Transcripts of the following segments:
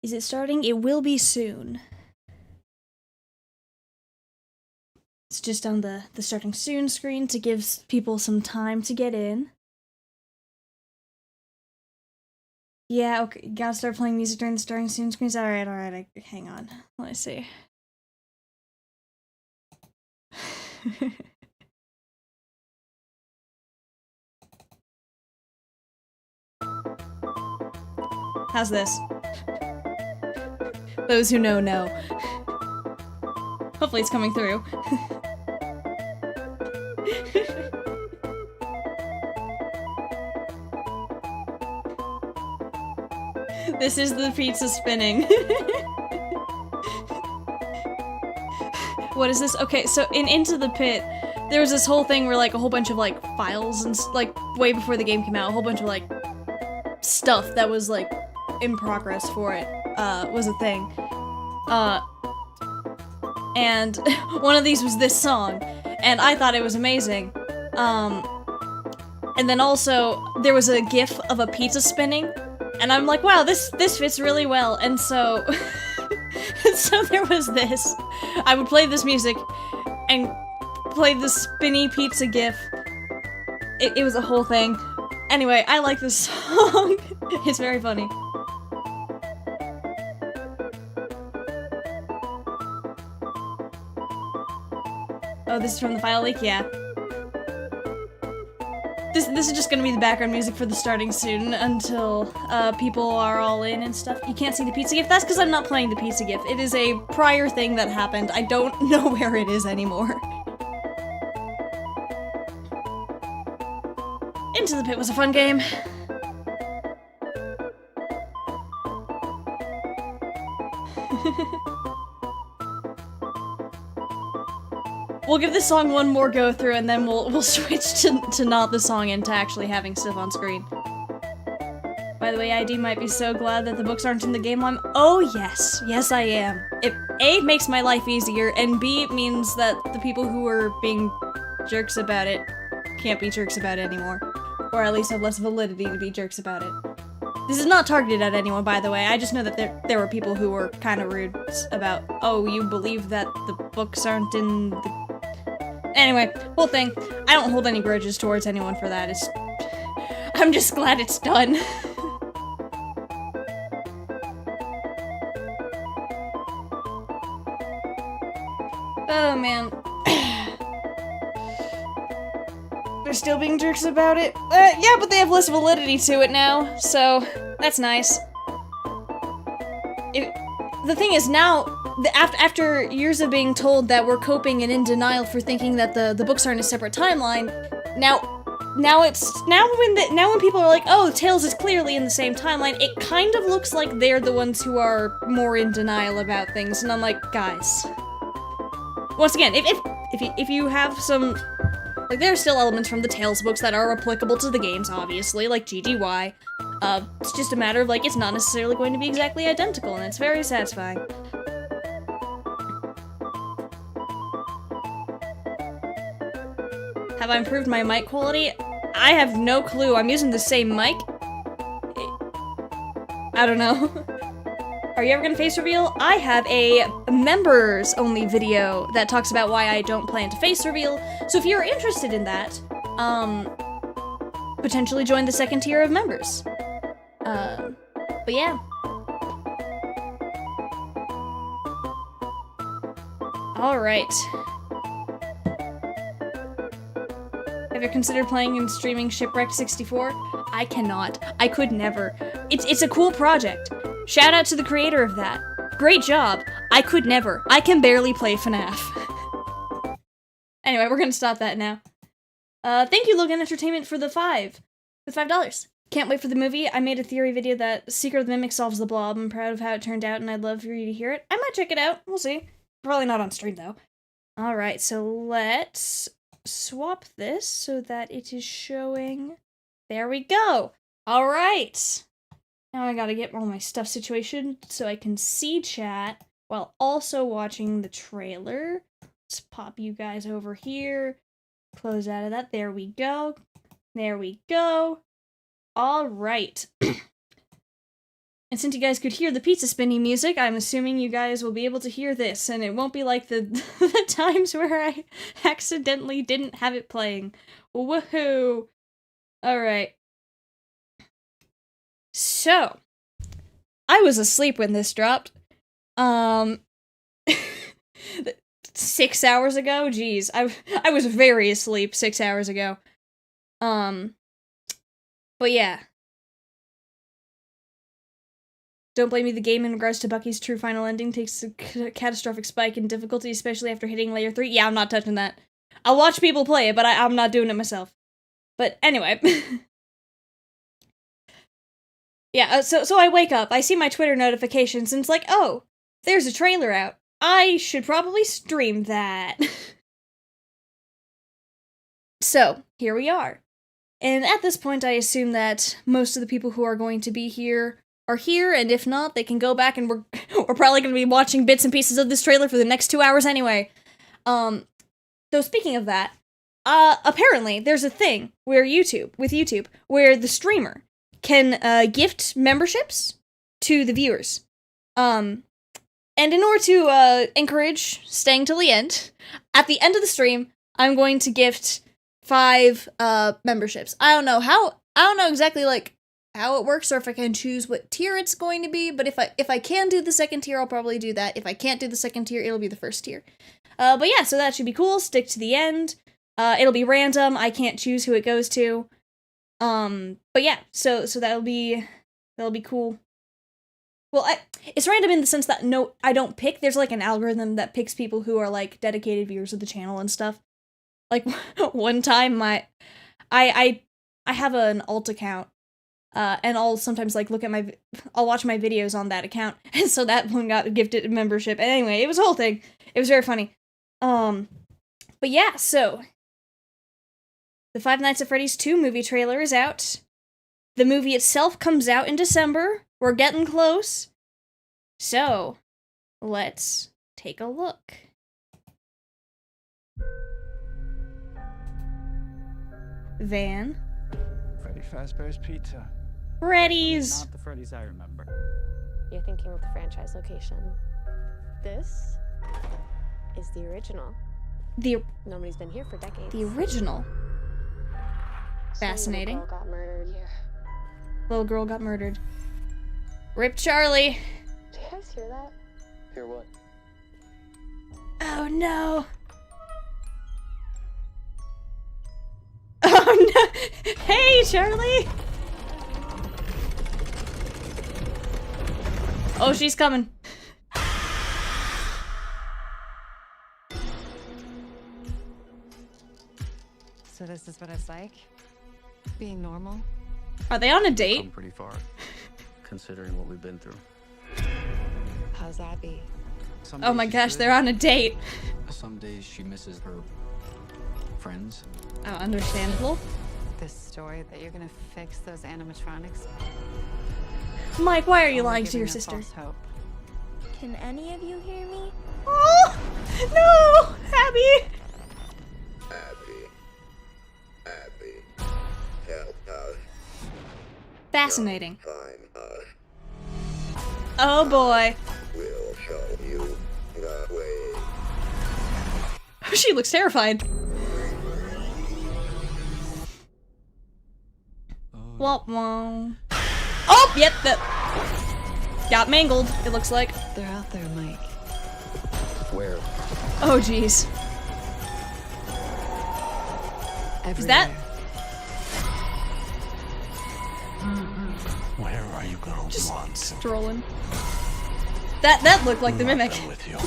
Is it starting? It will be soon. It's just on the starting soon screen to give people some time to get in. Yeah, okay, gotta start playing music during the starting soon screens. Alright, hang on. Let me see. How's this? Those who know, know. Hopefully it's coming through. This is the pizza spinning. What is this? Okay, so in Into the Pit, there was this whole thing where like a whole bunch of like files and like way before the game came out, a whole bunch of like stuff that was like in progress for it was a thing. And one of these was this song, and I thought it was amazing. And then also there was a GIF of a pizza spinning, and I'm like, wow, this fits really well. And so so there was this. I would play this music and play the spinny pizza GIF. It was a whole thing. Anyway, I like this song. It's very funny. Oh, this is from the file leak? Yeah. This is just gonna be the background music for the starting soon until people are all in and stuff. You can't see the pizza GIF? That's because I'm not playing the pizza GIF. It is a prior thing that happened. I don't know where it is anymore. Into the Pit was a fun game. We'll give this song one more go through and then we'll switch to not the song and to actually having stuff on screen. By the way, ID might be so glad that the books aren't in the game. Oh yes, yes I am. It A, makes my life easier, and B, means that the people who are being jerks about it can't be jerks about it anymore. Or at least have less validity to be jerks about it. This is not targeted at anyone, by the way. I just know that there were people who were kind of rude about, oh, you believe that the books aren't in the... Anyway, whole thing. I don't hold any grudges towards anyone for that. I'm just glad it's done. Oh, man. They're still being jerks about it? Yeah, but they have less validity to it now, so that's nice. The thing is, now, after years of being told that we're coping and in denial for thinking that the books are in a separate timeline, now when people are like, oh, Tales is clearly in the same timeline, it kind of looks like they're the ones who are more in denial about things, and I'm like, guys. Once again, if you have some... Like, there are still elements from the Tales books that are applicable to the games, obviously, like GGY. It's just a matter of, like, it's not necessarily going to be exactly identical, and it's very satisfying. Have I improved my mic quality? I have no clue. I'm using the same mic. I don't know. Are you ever gonna face reveal? I have a members-only video that talks about why I don't plan to face reveal, so if you're interested in that, potentially join the second tier of members. But yeah. Alright. Have you considered playing and streaming Shipwrecked 64? I cannot. I could never. It's a cool project. Shout out to the creator of that. Great job. I could never. I can barely play FNAF. Anyway, we're gonna stop that now. Thank you, Logan Entertainment, for the $5. Can't wait for the movie. I made a theory video that Secret of the Mimic solves the blob. I'm proud of how it turned out, and I'd love for you to hear it. I might check it out. We'll see. Probably not on stream, though. Alright, so let's swap this so that it is showing... There we go! Alright! Now I gotta get all my stuff situated so I can see chat while also watching the trailer. Let's pop you guys over here. Close out of that. There we go. There we go. Alright. And since you guys could hear the pizza spinning music, I'm assuming you guys will be able to hear this, and it won't be like the, the times where I accidentally didn't have it playing. Woohoo! Alright. So, I was asleep when this dropped. 6 hours ago? Jeez, I was very asleep 6 hours ago. But yeah. Don't blame me, the game in regards to Bucky's true final ending takes a catastrophic spike in difficulty, especially after hitting layer 3. Yeah, I'm not touching that. I'll watch people play it, but I'm not doing it myself. But anyway. Yeah, so I wake up, I see my Twitter notifications, and it's like, oh, there's a trailer out. I should probably stream that. So, here we are. And at this point, I assume that most of the people who are going to be here are here, and if not, they can go back and we're probably going to be watching bits and pieces of this trailer for the next 2 hours anyway. Though speaking of that, apparently there's a thing where YouTube, where the streamer can gift memberships to the viewers. And in order to encourage staying till the end, at the end of the stream, I'm going to gift 5 memberships. I don't know exactly like how it works or if I can choose what tier it's going to be, but if I can do the second tier, I'll probably do that. If I can't do the second tier, it'll be the first tier. But yeah, so that should be cool. Stick to the end. It'll be random. I can't choose who it goes to. But yeah, so that'll be cool. Well, it's random in the sense that no, I don't pick. There's like an algorithm that picks people who are like dedicated viewers of the channel and stuff. Like one time I have an alt account, and I'll sometimes like I'll watch my videos on that account, and so that one got gifted a membership. And anyway, it was a whole thing. It was very funny. But yeah, so the Five Nights at Freddy's 2 movie trailer is out. The movie itself comes out in December. We're getting close. So, let's take a look. Van. Freddy Fazbear's Pizza. Freddy's. Not the Freddy's I remember. You're thinking of the franchise location. This is the original. Nobody's been here for decades. The original. Fascinating. Little girl got murdered here. Little girl got murdered. Rip Charlie. Did you guys hear that? Hear what? Oh no. Oh no. Hey, Charlie. Oh, she's coming. So this is what it's like? Being normal? Are they on a date? Come pretty far, considering what we've been through. How's Abby? Some Oh days my she's gosh, good, they're on a date. Some days she misses her friends. Oh, understandable. This story that you're gonna fix those animatronics? Mike, why are you Only lying to giving your her sister? false hope. Can any of you hear me? Oh no, Abby. Abby, help us. Fascinating. Find us. Oh boy. We'll show you the way. She looks terrified. Womp womp. Oh, yep, that got mangled, it looks like. They're out there, Mike. Where? Oh, jeez. Everywhere. Is that? Where are you going Just once? strolling. That looked like the mimic. With you.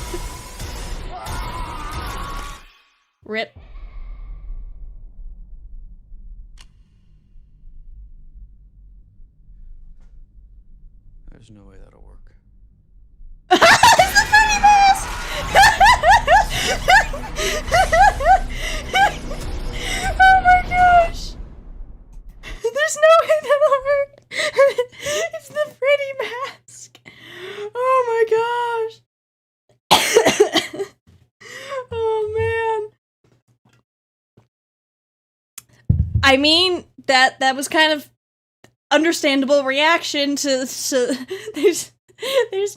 Rip. There's no way that'll work. It's the Freddy mask! Oh my gosh! There's no way that'll work! It's the Freddy mask! Oh my gosh! Oh man. I mean, that was kind of understandable reaction to there's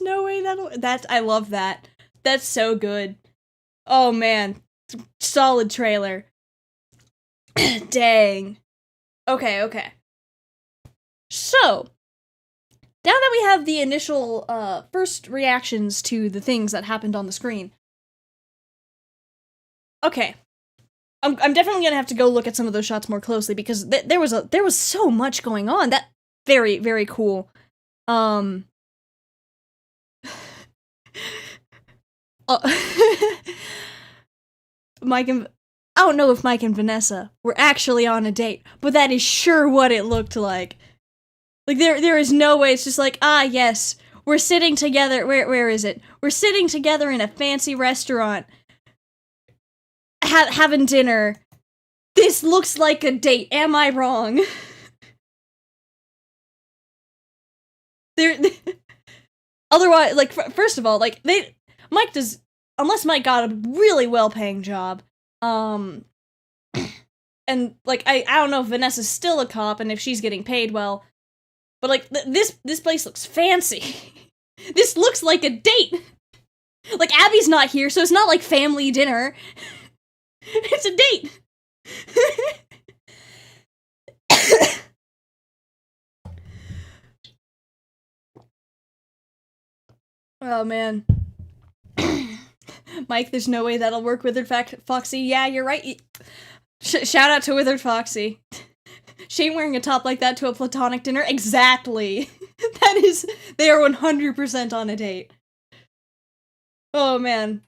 no way I love that. That's so good. Oh man. Solid trailer. Dang. Okay. So, now that we have the initial, first reactions to the things that happened on the screen. Okay. I'm definitely gonna have to go look at some of those shots more closely, because there was so much going on. That, very, very cool. Mike and... I don't know if Mike and Vanessa were actually on a date, but that is sure what it looked like. Like, there is no way it's just like, ah, yes, we're sitting together, where is it? We're sitting together in a fancy restaurant, having dinner. This looks like a date, am I wrong? Otherwise, like, first of all, like, Mike does, unless Mike got a really well-paying job, and, like, I don't know if Vanessa's still a cop, and if she's getting paid well, but, like, this place looks fancy. This looks like a date! Like, Abby's not here, so it's not like family dinner. It's a date! Oh, man. Mike, there's no way that'll work, Withered Foxy. Yeah, you're right. Shout out to Withered Foxy. She ain't wearing a top like that to a platonic dinner? Exactly. They are 100% on a date. Oh, man.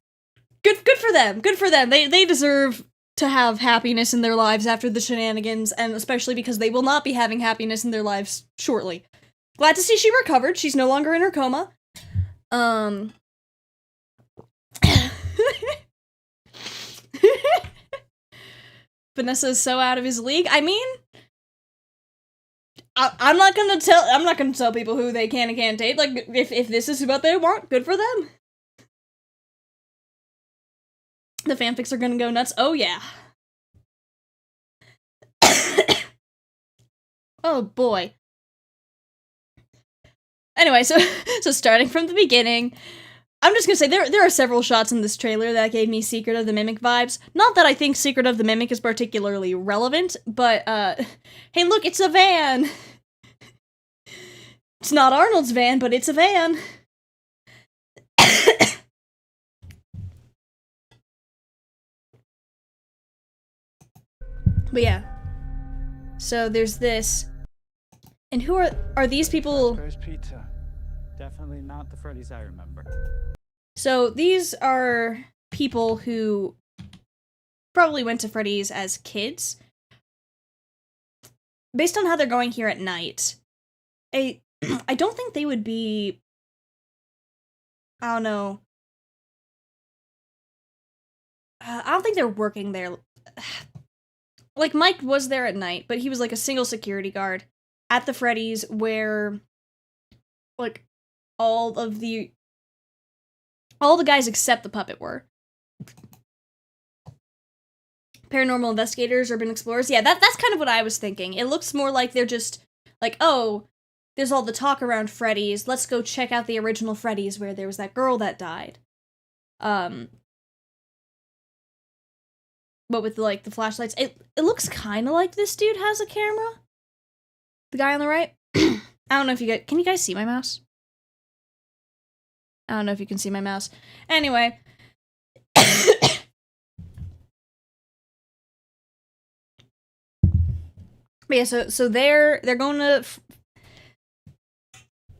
Good for them. Good for them. They deserve to have happiness in their lives after the shenanigans, and especially because they will not be having happiness in their lives shortly. Glad to see she recovered. She's no longer in her coma. Vanessa is so out of his league. I mean, I'm not gonna tell people who they can and can't date. Like, if this is what they want, good for them. The fanfics are gonna go nuts. Oh yeah. Oh boy. Anyway, so starting from the beginning, I'm just gonna say there are several shots in this trailer that gave me Secret of the Mimic vibes. Not that I think Secret of the Mimic is particularly relevant, but hey look, it's a van! It's not Arnold's van, but it's a van! But yeah. So there's this. And who are these people? Fazbear's Pizza. Definitely not the Freddy's I remember. So these are people who probably went to Freddy's as kids. Based on how they're going here at night, I don't think they would be, I don't know. I don't think they're working there. Like, Mike was there at night, but he was like a single security guard at the Freddy's where, like, all the guys except the puppet were. Paranormal investigators, urban explorers. Yeah, that's kind of what I was thinking. It looks more like they're just like, oh, there's all the talk around Freddy's. Let's go check out the original Freddy's where there was that girl that died. But with, like, the flashlights. It looks kind of like this dude has a camera. The guy on the right. I don't know if you guys... Can you guys see my mouse? I don't know if you can see my mouse. Anyway. But yeah, so they're going to...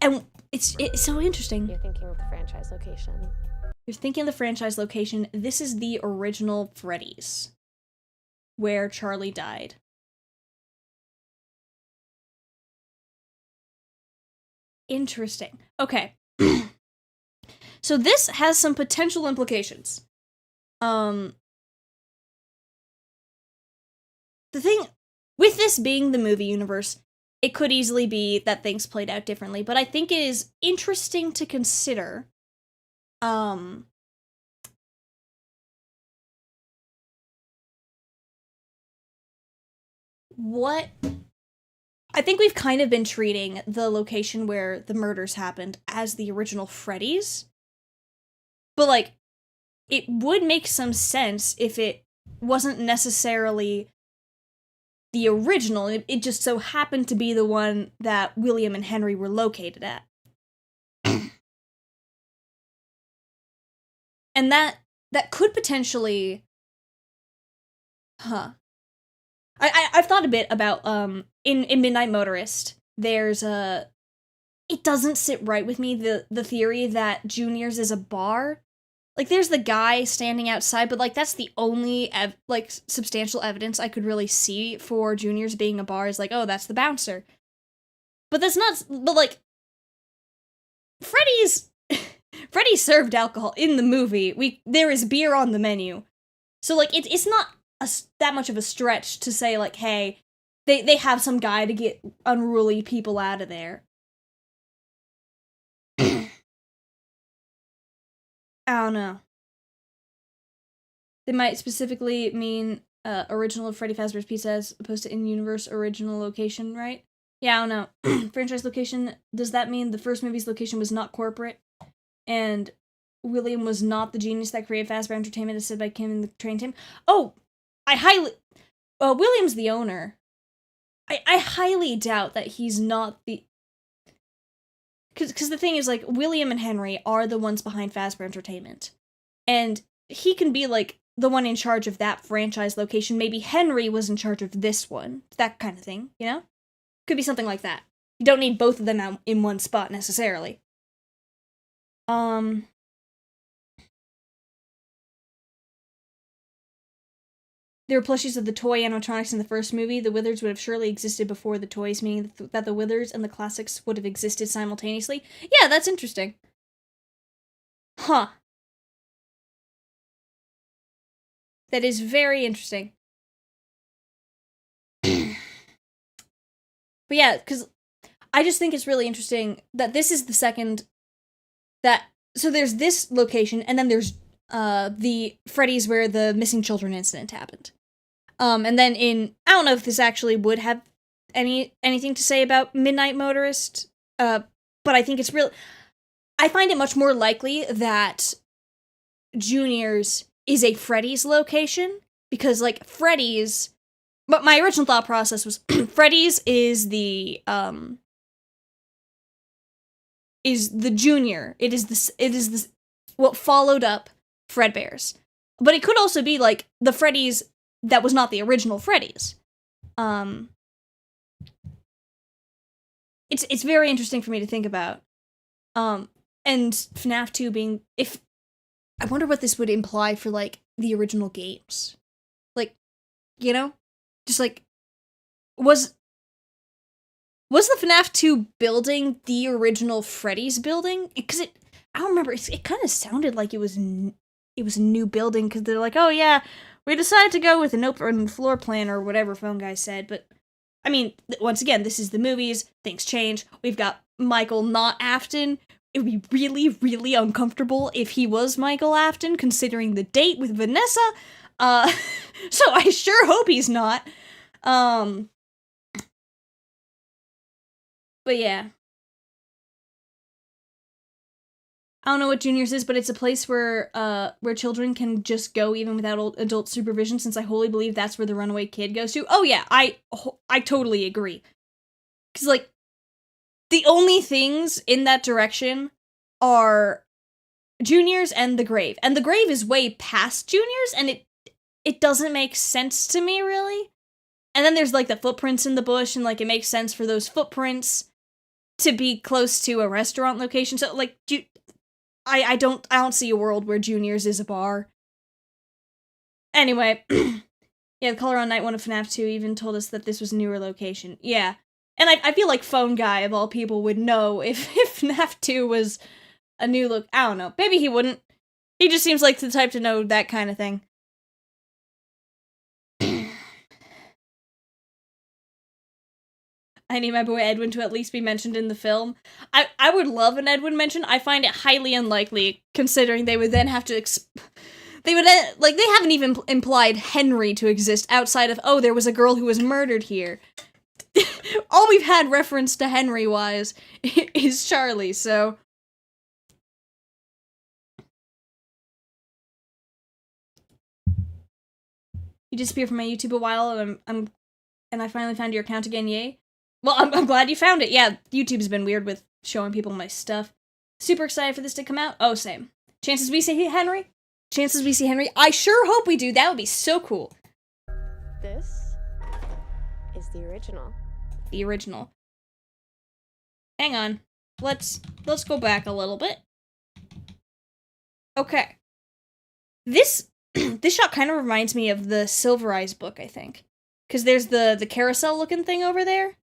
And it's so interesting. You're thinking of the franchise location. You're thinking of the franchise location. This is the original Freddy's, where Charlie died. Interesting. Okay. So this has some potential implications. The thing with this being the movie universe, it could easily be that things played out differently, but I think it is interesting to consider I think we've kind of been treating the location where the murders happened as the original Freddy's. But, like, it would make some sense if it wasn't necessarily the original. It just so happened to be the one that William and Henry were located at. And that could potentially... I've thought a bit about, in Midnight Motorist, there's a... It doesn't sit right with me, the theory that Junior's is a bar. Like, there's the guy standing outside, but, like, that's the only, substantial evidence I could really see for Junior's being a bar, is like, oh, that's the bouncer. But that's not... But, like... Freddy served alcohol in the movie. There is beer on the menu. So, like, it's not that much of a stretch to say, like, hey, they have some guy to get unruly people out of there. I don't know. They might specifically mean original Freddy Fazbear's Pizza as opposed to in-universe original location, right? Yeah, I don't know. Franchise location, does that mean the first movie's location was not corporate? And William was not the genius that created Fazbear Entertainment as said by Kim and the Train Team? Oh! William's the owner. I highly doubt that he's not the... Because the thing is, like, William and Henry are the ones behind Fazbear Entertainment. And he can be, like, the one in charge of that franchise location. Maybe Henry was in charge of this one. That kind of thing, you know? Could be something like that. You don't need both of them out in one spot, necessarily. There were plushies of the toy animatronics in the first movie. The Withers would have surely existed before the toys, meaning that the Withers and the classics would have existed simultaneously. Yeah, that's interesting. Huh. That is very interesting. But yeah, because I just think it's really interesting that this is the second so there's this location, and then there's the Freddy's where the missing children incident happened. And then I don't know if this actually would have anything to say about Midnight Motorist, but I think it's I find it much more likely that Junior's is a Freddy's location, because, like, Freddy's... But my original thought process was Freddy's is the Junior. It is what followed up Fredbear's. But it could also be, like, the Freddy's that was not the original Freddy's. It's very interesting for me to think about. And FNAF 2 being... I wonder what this would imply for, like, the original games. Like, you know? Just, like, was the FNAF 2 building the original Freddy's building? Because I don't remember, it kind of sounded like it was a new building, because they're like, oh yeah, we decided to go with an open floor plan, or whatever Phone Guy said, but, I mean, once again, this is the movies, things change, we've got Michael not Afton. It would be really, really uncomfortable if he was Michael Afton, considering the date with Vanessa, so I sure hope he's not. But yeah. I don't know what Junior's is, but it's a place where children can just go even without adult supervision, since I wholly believe that's where the runaway kid goes to. Oh yeah, I totally agree. Because, like, the only things in that direction are Junior's and the grave. And the grave is way past Junior's, and it doesn't make sense to me, really. And then there's, like, the footprints in the bush, and, like, it makes sense for those footprints to be close to a restaurant location. So, like, I don't see a world where Junior's is a bar. Anyway, yeah, the caller on night 1 of FNAF 2 even told us that this was a newer location. Yeah. And I feel like Phone Guy, of all people, would know if FNAF 2 was a new look. I don't know. Maybe he wouldn't. He just seems like the type to know that kind of thing. I need my boy Edwin to at least be mentioned in the film. I would love an Edwin mention. I find it highly unlikely, considering they would then have to they haven't even implied Henry to exist outside of, oh, there was a girl who was murdered here. all we've had reference to Henry-wise is Charlie, so... You disappeared from my YouTube a while, and I finally found your account again, yay? Well, I'm glad you found it. Yeah, YouTube's been weird with showing people my stuff. Super excited for this to come out. Oh, same. Chances we see Henry? Chances we see Henry? I sure hope we do. That would be so cool. This is the original. The original. Hang on. Let's go back a little bit. Okay. This this shot kind of reminds me of the Silver Eyes book, I think. Because there's the carousel looking thing over there.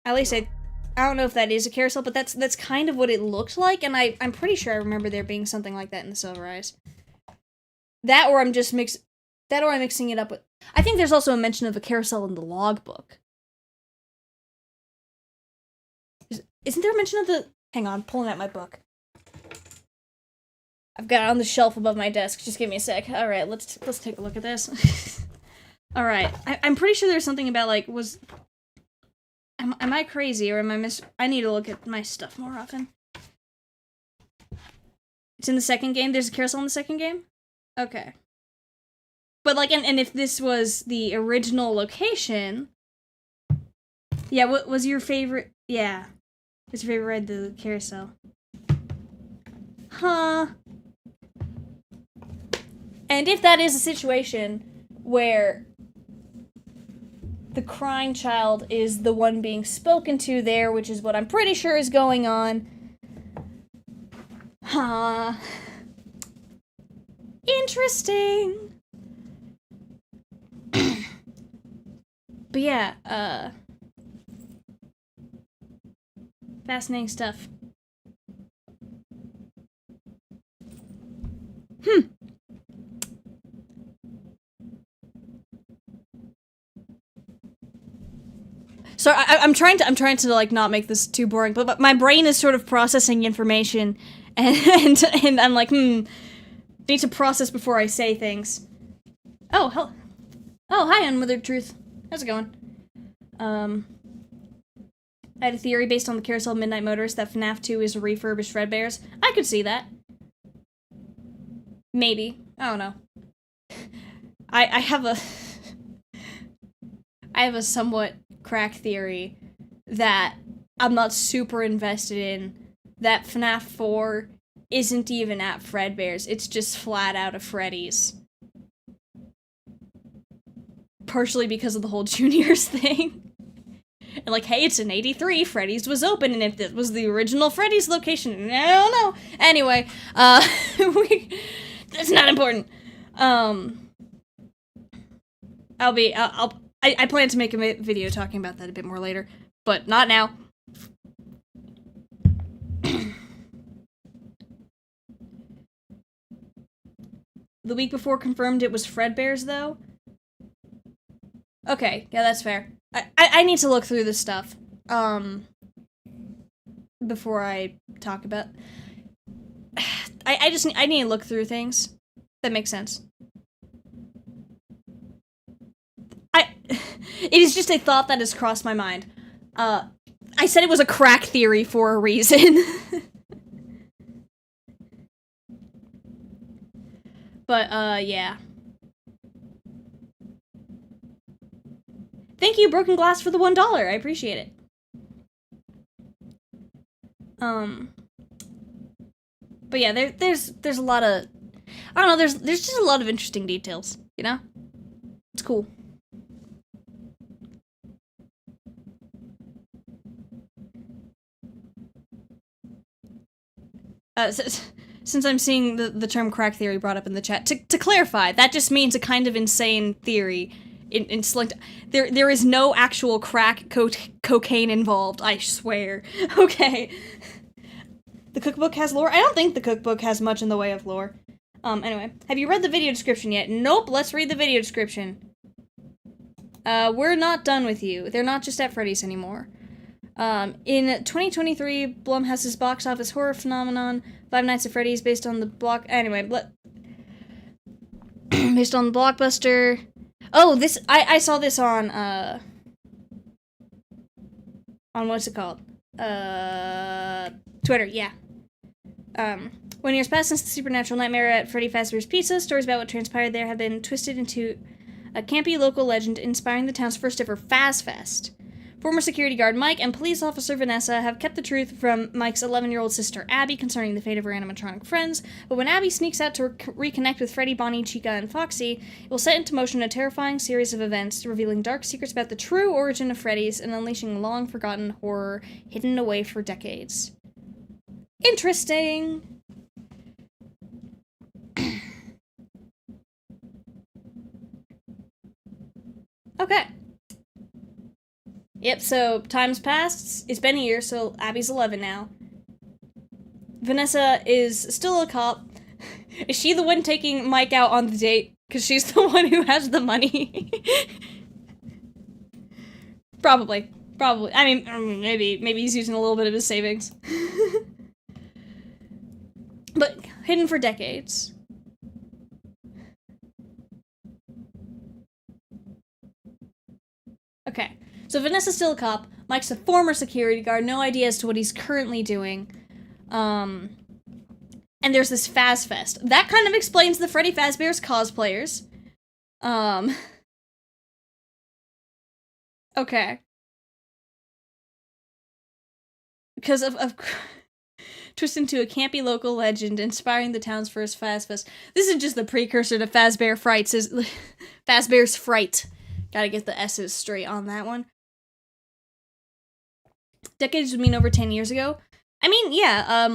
At least I don't know if that is a carousel, but that's kind of what it looked like, and I'm pretty sure I remember there being something like that in the Silver Eyes. That or I'm mixing it up with... I think there's also a mention of a carousel in the logbook. Isn't there a mention of the... Hang on, pulling out my book. I've got it on the shelf above my desk. Just give me a sec. Alright, let's take a look at this. Alright, I'm pretty sure there's something about, like, Am I crazy, or am I I need to look at my stuff more often. It's in the second game? There's a carousel in the second game? Okay. But, like, and if this was the original location... Yeah, what was your favorite... Yeah. What's your favorite ride, the carousel? Huh. And if that is a situation where the crying child is the one being spoken to there, which is what I'm pretty sure is going on. Huh. Interesting. But yeah, fascinating stuff. So I'm trying to like not make this too boring, but my brain is sort of processing information, and I'm like, need to process before I say things. Oh, hell. Oh, hi, Unwithered Truth. How's it going? I had a theory based on the Carousel Midnight Motorist that FNAF 2 is a refurbished Fredbear's. I could see that. Maybe. I don't know. I have a somewhat crack theory that I'm not super invested in, that FNAF 4 isn't even at Fredbear's, it's just flat out a Freddy's. Partially because of the whole Juniors thing. And like, hey, it's in 83, Freddy's was open, and if this was the original Freddy's location, I don't know. Anyway, that's not important. I plan to make a video talking about that a bit more later, but not now. The week before confirmed it was Fredbear's, though? Okay, yeah, that's fair. I need to look through this stuff, before I talk about... I need to look through things. That makes sense. It is just a thought that has crossed my mind. I said it was a crack theory for a reason. But, yeah. Thank you, Broken Glass, for the $1. I appreciate it. But yeah, there's a lot of... I don't know, there's just a lot of interesting details, you know? It's cool. Since I'm seeing the term crack theory brought up in the chat, to clarify, that just means a kind of insane theory. There is no actual crack cocaine involved, I swear. Okay. The cookbook has lore? I don't think the cookbook has much in the way of lore. Anyway. Have you read the video description yet? Nope, let's read the video description. We're not done with you. They're not just at Freddy's anymore. In 2023, Blumhouse's box office horror phenomenon, Five Nights at Freddy's, based on the blockbuster. Oh, this I saw this on what's it called? Twitter, yeah. 1 year's passed since the supernatural nightmare at Freddy Fazbear's Pizza. Stories about what transpired there have been twisted into a campy local legend inspiring the town's first ever Faz Fest. Former security guard Mike and police officer Vanessa have kept the truth from Mike's 11-year-old sister Abby concerning the fate of her animatronic friends, but when Abby sneaks out to reconnect with Freddy, Bonnie, Chica, and Foxy, it will set into motion a terrifying series of events, revealing dark secrets about the true origin of Freddy's and unleashing long-forgotten horror hidden away for decades. Interesting! Okay. Yep, so time's passed. It's been a year, so Abby's 11 now. Vanessa is still a cop. Is she the one taking Mike out on the date? Because she's the one who has the money. Probably. I mean, maybe he's using a little bit of his savings. But hidden for decades. Okay. So Vanessa's still a cop, Mike's a former security guard, no idea as to what he's currently doing. And there's this Faz Fest. That kind of explains the Freddy Fazbear's cosplayers. Okay. Because of twist into a campy local legend inspiring the town's first Faz Fest. This is just the precursor to Fazbear Frights. Fazbear's Fright. Gotta get the S's straight on that one. Decades would mean over 10 years ago. I mean, yeah,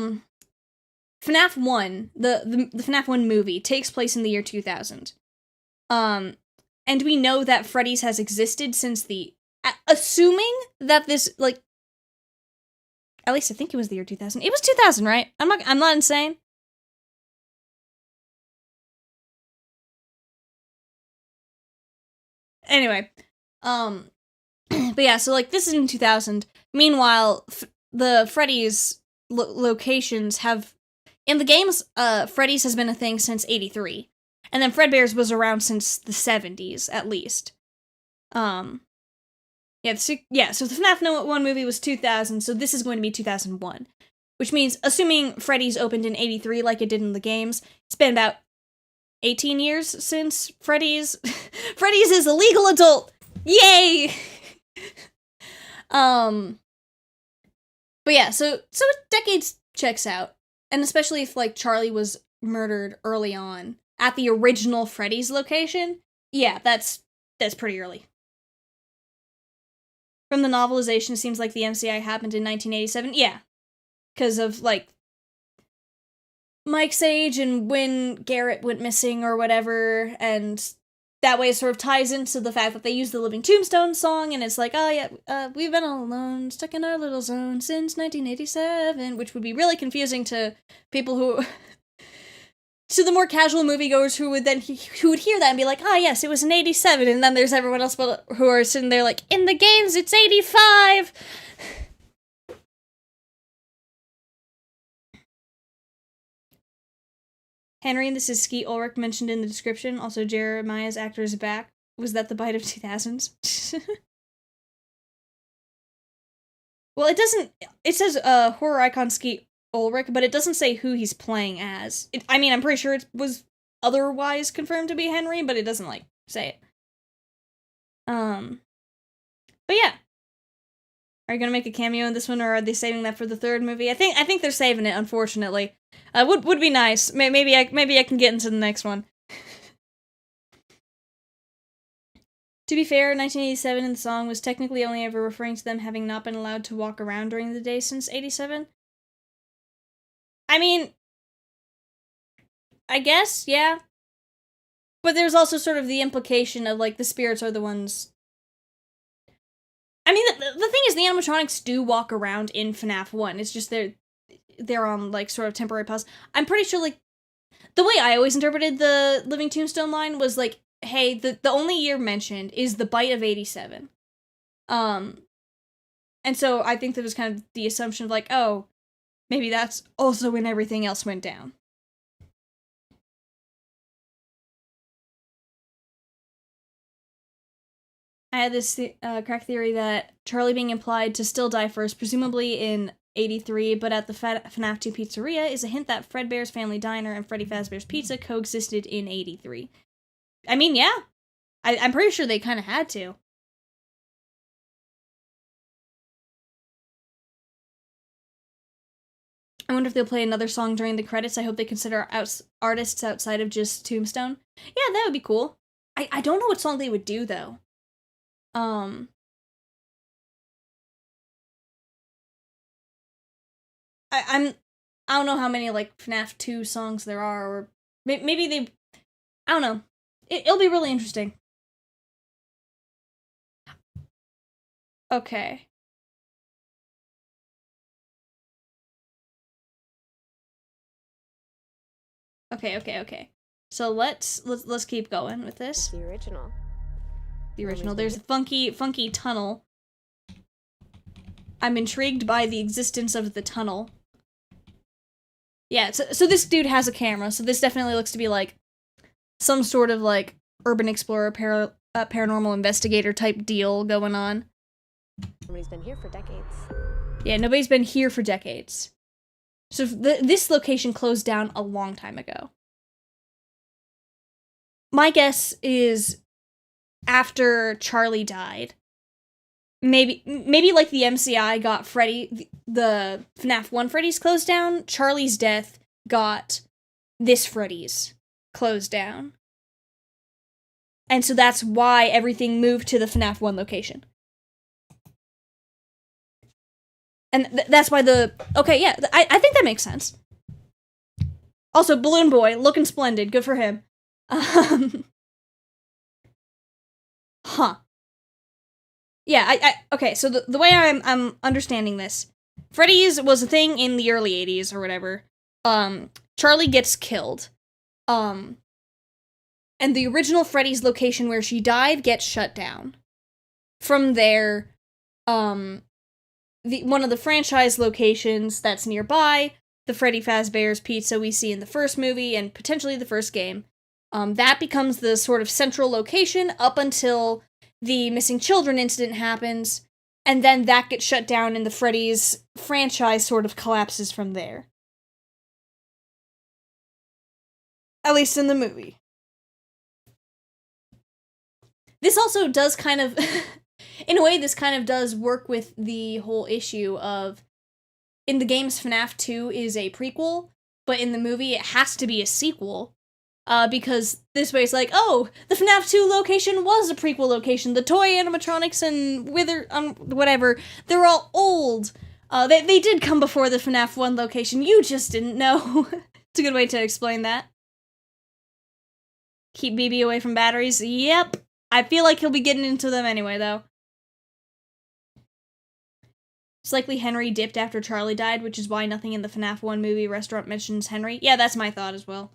FNAF 1, the FNAF 1 movie takes place in the year 2000. And we know that Freddy's has existed since assuming that this, like, at least I think it was the year 2000. It was 2000, right? I'm not insane. Anyway, but yeah, so, like, this is in 2000. Meanwhile, the Freddy's locations have... In the games, Freddy's has been a thing since 83. And then Fredbear's was around since the 70s, at least. Yeah, so the FNAF 1 movie was 2000, so this is going to be 2001. Which means, assuming Freddy's opened in 83 like it did in the games, it's been about 18 years since Freddy's... Freddy's is a legal adult! Yay! But yeah, so decades checks out. And especially if, like, Charlie was murdered early on at the original Freddy's location, yeah, that's pretty early. From the novelization, it seems like the MCI happened in 1987. Yeah. Because of, like, Mike's age and when Garrett went missing or whatever, and that way it sort of ties into the fact that they use the Living Tombstone song, and it's like, oh yeah, we've been all alone, stuck in our little zone since 1987, which would be really confusing to people who... to the more casual moviegoers who would hear that and be like, ah, yes, it was in 87, and then there's everyone else who are sitting there like, in the games, it's 85! Henry, this is Skeet Ulrich mentioned in the description. Also, Jeremiah's actor is back. Was that the bite of 2000s? Well, it doesn't... It says, horror icon Skeet Ulrich, but it doesn't say who he's playing as. I mean, I'm pretty sure it was otherwise confirmed to be Henry, but it doesn't, like, say it. But yeah. Are you gonna make a cameo in this one, or are they saving that for the third movie? I think they're saving it, unfortunately. Would be nice. Maybe I can get into the next one. To be fair, 1987 in the song was technically only ever referring to them having not been allowed to walk around during the day since 87. I mean, I guess, yeah. But there's also sort of the implication of, like, the spirits are the ones... I mean, the thing is, the animatronics do walk around in FNAF 1. It's just they're on, like, sort of temporary pause. I'm pretty sure, like, the way I always interpreted the Living Tombstone line was, like, hey, the only year mentioned is the bite of 87. And so I think there was kind of the assumption of, like, oh, maybe that's also when everything else went down. I had this crack theory that Charlie being implied to still die first, presumably in 83, but at the FNAF 2 pizzeria, is a hint that Fredbear's Family Diner and Freddy Fazbear's Pizza coexisted in 83. I mean, yeah. I'm pretty sure they kind of had to. I wonder if they'll play another song during the credits. I hope they consider artists outside of just Tombstone. Yeah, that would be cool. I don't know what song they would do, though. I don't know how many, like, FNAF 2 songs there are, or maybe they, I don't know. It'll be really interesting. Okay. Okay. So let's keep going with this. The original. The original. There's a funky tunnel. I'm intrigued by the existence of the tunnel. Yeah, so this dude has a camera, so this definitely looks to be, like, some sort of, like, urban explorer, paranormal investigator type deal going on. Nobody's been here for decades. Yeah, nobody's been here for decades. So this location closed down a long time ago. My guess is after Charlie died. Maybe like the MCI got Freddy, the FNAF 1 Freddy's closed down, Charlie's death got this Freddy's closed down. And so that's why everything moved to the FNAF 1 location. And that's why okay, yeah, I think that makes sense. Also, Balloon Boy, looking splendid, good for him. Huh. Yeah, okay, so the way I'm understanding this, Freddy's was a thing in the early 80s or whatever. Charlie gets killed. And the original Freddy's location where she died gets shut down. From there, one of the franchise locations that's nearby, the Freddy Fazbear's Pizza we see in the first movie and potentially the first game, that becomes the sort of central location up until the missing children incident happens, and then that gets shut down and the Freddy's franchise sort of collapses from there. At least in the movie. This also does kind of, in a way, this kind of does work with the whole issue of, in the games, FNAF 2 is a prequel, but in the movie it has to be a sequel. Because this way it's like, oh, the FNAF 2 location was a prequel location. The toy animatronics and whatever, they're all old. They did come before the FNAF 1 location. You just didn't know. It's a good way to explain that. Keep BB away from batteries. Yep. I feel like he'll be getting into them anyway, though. It's likely Henry dipped after Charlie died, which is why nothing in the FNAF 1 movie restaurant mentions Henry. Yeah, that's my thought as well.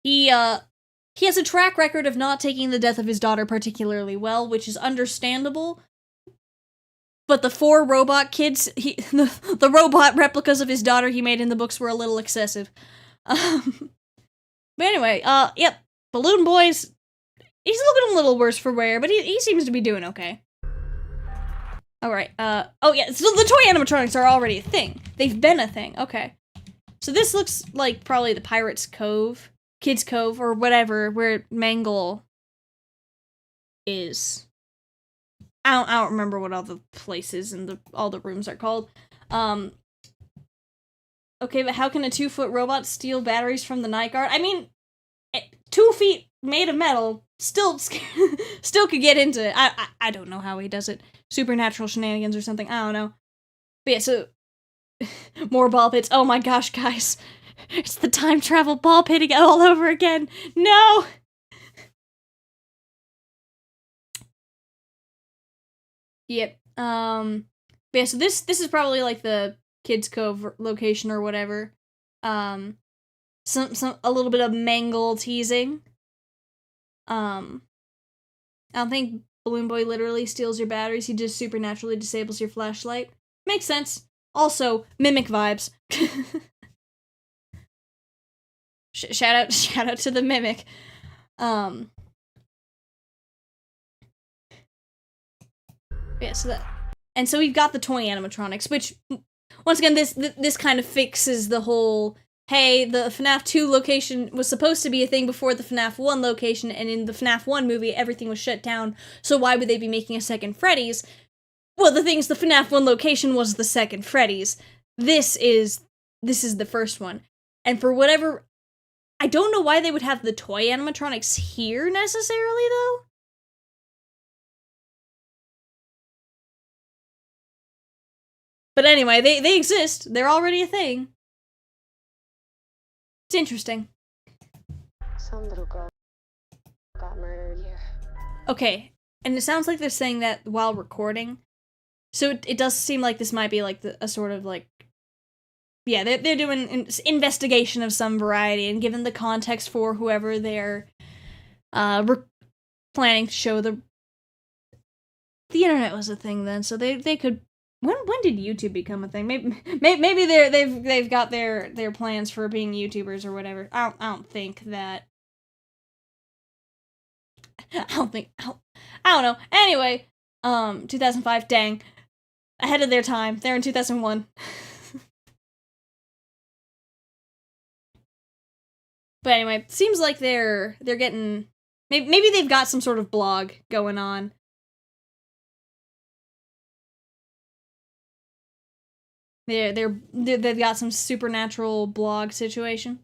He has a track record of not taking the death of his daughter particularly well, which is understandable. But the 4 robot kids, the robot replicas of his daughter he made in the books were a little excessive. But anyway, yep, Balloon Boy's, he's looking a little worse for wear, but he seems to be doing okay. Alright, oh yeah, so the toy animatronics are already a thing. They've been a thing, okay. So this looks like probably the Pirates Cove. Kids Cove, or whatever, where Mangle is. I don't remember what all the places and all the rooms are called. Okay, but how can a 2-foot robot steal batteries from the night guard? I mean, 2 feet made of metal still could get into it. I don't know how he does it. Supernatural shenanigans or something. I don't know. But yeah, so more ball pits. Oh my gosh, guys. It's the time travel ball pitting all over again. No! Yep. Yeah, so this is probably like the Kids Cove location or whatever. A little bit of Mangle teasing. I don't think Balloon Boy literally steals your batteries, he just supernaturally disables your flashlight. Makes sense. Also, Mimic vibes. Shout out to the Mimic. Yeah, so that... And so we've got the toy animatronics, which, once again, this kind of fixes the whole, hey, the FNAF 2 location was supposed to be a thing before the FNAF 1 location, and in the FNAF 1 movie, everything was shut down, so why would they be making a second Freddy's? Well, the thing is, the FNAF 1 location was the second Freddy's. This is the first one. And for whatever... I don't know why they would have the toy animatronics here, necessarily, though. But anyway, they exist. They're already a thing. It's interesting. Some little girl got murdered here. Okay, and it sounds like they're saying that while recording. So it does seem like this might be like a sort of like... Yeah, they're doing an investigation of some variety, and given the context for whoever they're planning to show the internet was a thing then, so they could... When did YouTube become a thing? Maybe they've got their plans for being YouTubers or whatever. I don't think that. I don't know. Anyway, 2005. Dang, ahead of their time. They're in 2001. But anyway, seems like they're getting... Maybe they've got some sort of blog going on. They've got some supernatural blog situation.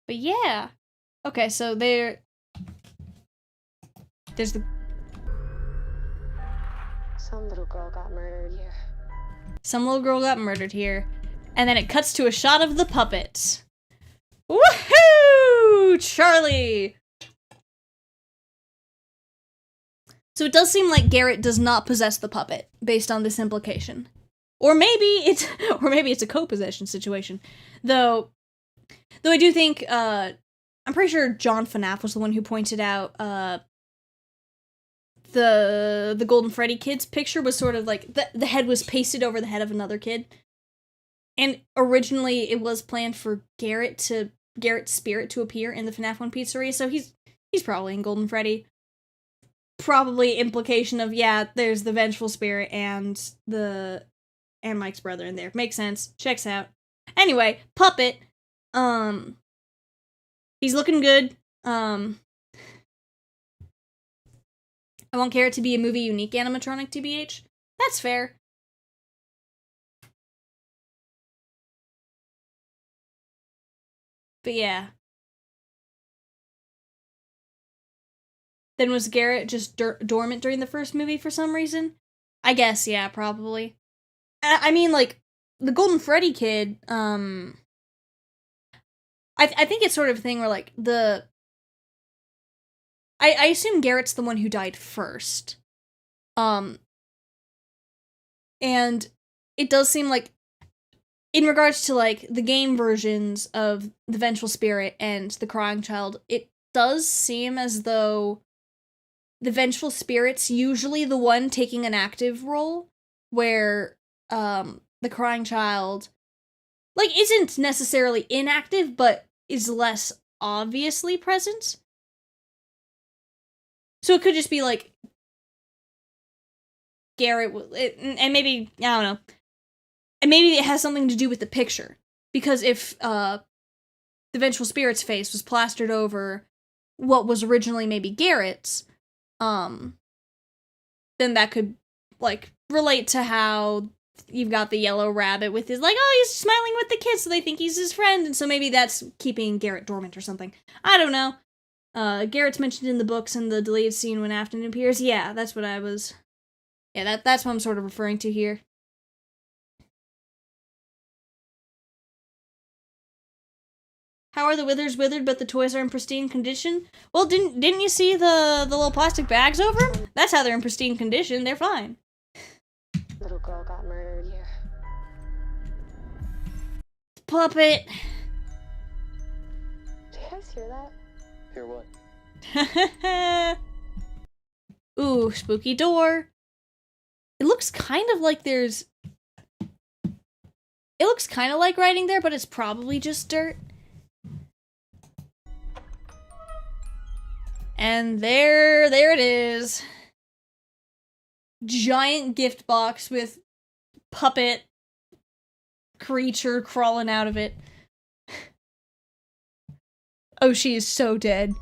But yeah. Okay, so there's the... Some little girl got murdered here. Some little girl got murdered here. And then it cuts to a shot of the puppet. Woohoo! Charlie! So it does seem like Garrett does not possess the puppet, based on this implication. Or maybe it's a co-possession situation. Though I do think, I'm pretty sure John FNAF was the one who pointed out, the Golden Freddy kid's picture was sort of like, the head was pasted over the head of another kid. And originally it was planned for Garrett's spirit to appear in the FNAF 1 pizzeria, so he's probably in Golden Freddy. Probably implication of, yeah, there's the vengeful spirit and Mike's brother in there. Makes sense. Checks out. Anyway, puppet. He's looking good. I want Garrett to be a movie unique animatronic, TBH. That's fair. But yeah. Then was Garrett just dormant during the first movie for some reason? I guess, yeah, probably. I mean, like, the Golden Freddy kid, I think it's sort of a thing where, like, I assume Garrett's the one who died first. And it does seem like, in regards to, like, the game versions of the Vengeful Spirit and the Crying Child, it does seem as though the Vengeful Spirit's usually the one taking an active role, where, the Crying Child, like, isn't necessarily inactive, but is less obviously present. So it could just be, like, Garrett, and maybe, I don't know, and maybe it has something to do with the picture, because if, the Vengeful Spirit's face was plastered over what was originally maybe Garrett's, then that could, like, relate to how you've got the yellow rabbit with his, like, oh, he's smiling with the kids, so they think he's his friend, and so maybe that's keeping Garrett dormant or something. I don't know. Garrett's mentioned in the books and the deleted scene when Afton appears. Yeah, that's what I was... Yeah, that's what I'm sort of referring to here. How are the withers withered, but the toys are in pristine condition? Well, didn't you see the little plastic bags over them? That's how they're in pristine condition. They're fine. Little girl got murdered here. Puppet. Do you guys hear that? Hear what? Ooh, spooky door. It looks kind of like there's... It looks kind of like writing there, but it's probably just dirt. And there it is. Giant gift box with puppet creature crawling out of it. Oh, she is so dead.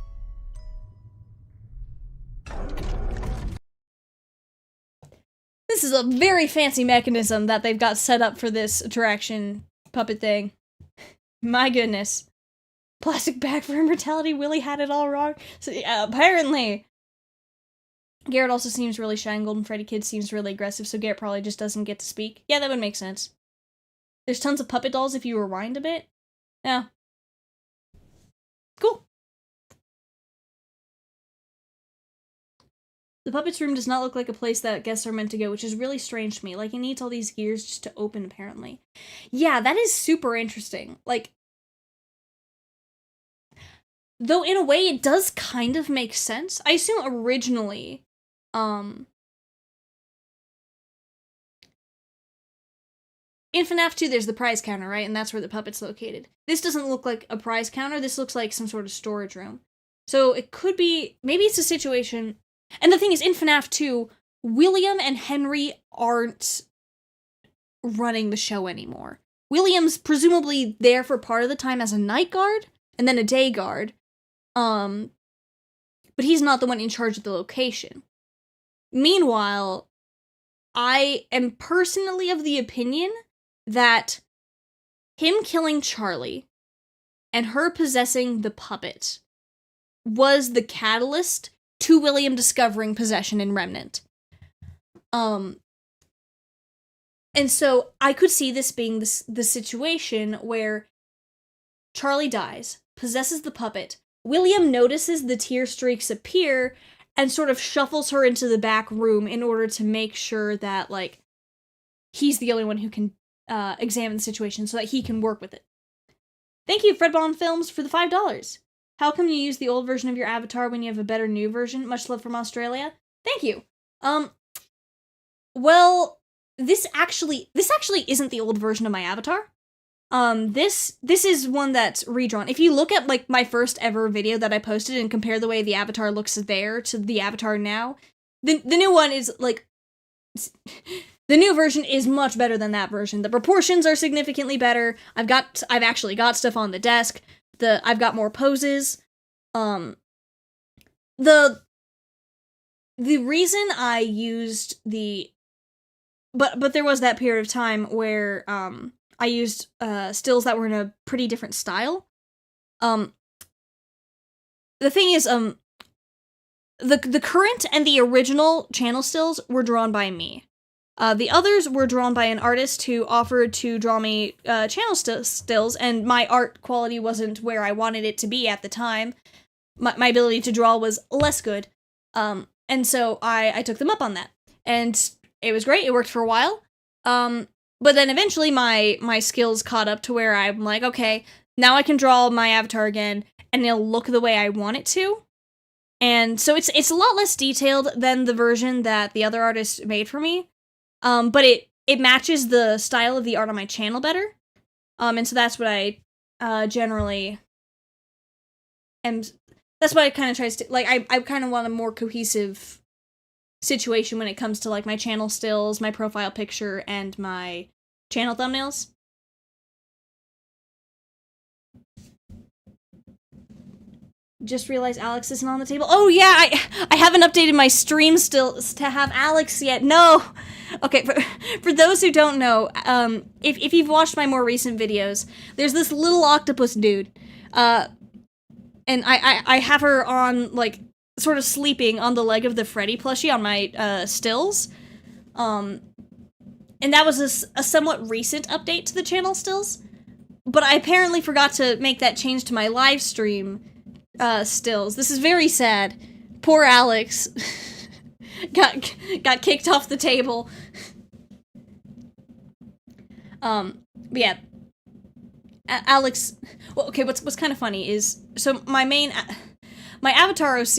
This is a very fancy mechanism that they've got set up for this attraction puppet thing. My goodness. Plastic bag for immortality, Willie had it all wrong. So, apparently. Garrett also seems really shy and Golden Freddy Kid seems really aggressive, so Garrett probably just doesn't get to speak. Yeah, that would make sense. There's tons of puppet dolls if you rewind a bit. Yeah. Cool. The puppets room does not look like a place that guests are meant to go, which is really strange to me. Like, it needs all these gears just to open, apparently. Yeah, that is super interesting. Like, though in a way it does kind of make sense. I assume originally, in FNAF 2, there's the prize counter, right? And that's where the puppet's located. This doesn't look like a prize counter. This looks like some sort of storage room. So it could be, maybe it's a situation. And the thing is, in FNAF 2, William and Henry aren't running the show anymore. William's presumably there for part of the time as a night guard, and then a day guard. But he's not the one in charge of the location. Meanwhile, I am personally of the opinion that him killing Charlie and her possessing the puppet was the catalyst to William discovering possession in Remnant. And so I could see this being the situation where Charlie dies, possesses the puppet, William notices the tear streaks appear, and sort of shuffles her into the back room in order to make sure that, like, he's the only one who can examine the situation so that he can work with it. Thank you, Fredbond Films, for the $5. How come you use the old version of your avatar when you have a better new version? Much love from Australia. Thank you. Well, this actually isn't the old version of my avatar. This is one that's redrawn. If you look at, like, my first ever video that I posted and compare the way the avatar looks there to the avatar now, the new one is, like, the new version is much better than that version. The proportions are significantly better. I've actually got stuff on the desk. I've got more poses. The reason I used but there was that period of time where, I used, stills that were in a pretty different style. The thing is, the current and the original channel stills were drawn by me. The others were drawn by an artist who offered to draw me, channel stills, and my art quality wasn't where I wanted it to be at the time. My ability to draw was less good. And so I took them up on that. And it was great, it worked for a while. But then eventually my skills caught up to where I'm like, okay, now I can draw my avatar again, and it'll look the way I want it to. And so it's a lot less detailed than the version that the other artist made for me. But it matches the style of the art on my channel better. And so that's what I generally am. That's why I kind of tries to, like, I kind of want a more cohesive situation when it comes to, like, my channel stills, my profile picture, and my channel thumbnails. Just realized Alex isn't on the table. Oh yeah, I haven't updated my stream still to have Alex yet. No! Okay, for those who don't know, if you've watched my more recent videos, there's this little octopus dude, and I have her on, like, sort of sleeping on the leg of the Freddy plushie on my, stills. And that was a somewhat recent update to the channel stills. But I apparently forgot to make that change to my live stream, stills. This is very sad. Poor Alex. got kicked off the table. But yeah. Alex, well, okay, what's kind of funny is, so my avatar OC,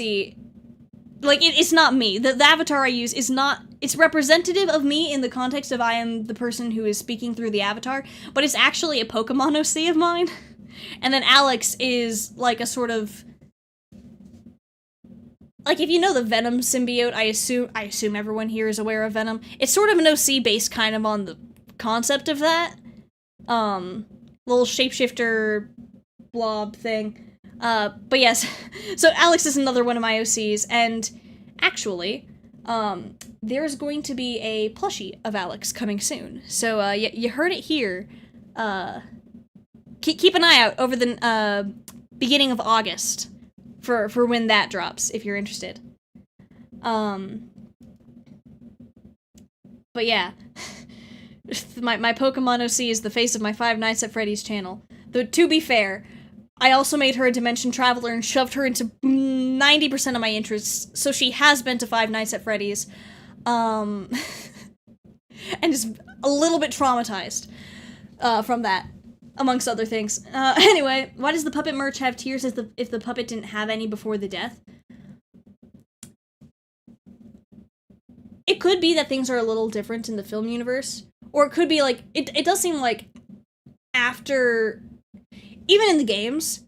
like, it's not me. The avatar I use is not, it's representative of me in the context of I am the person who is speaking through the avatar, but it's actually a Pokemon OC of mine. And then Alex is, like, a sort of like, if you know the Venom symbiote, I assume everyone here is aware of Venom. It's sort of an OC based kind of on the concept of that. Little shapeshifter blob thing. But yes, so Alex is another one of my OCs, and actually, there's going to be a plushie of Alex coming soon. So, you heard it here. Keep an eye out over the, beginning of August for when that drops, if you're interested. But yeah. my Pokemon OC is the face of my Five Nights at Freddy's channel. Though, to be fair, I also made her a Dimension Traveler and shoved her into 90% of my interests, so she has been to Five Nights at Freddy's, and is a little bit traumatized, from that, amongst other things. Anyway, why does the puppet merch have tears if the puppet didn't have any before the death? It could be that things are a little different in the film universe, or it could be like, it does seem like after, even in the games,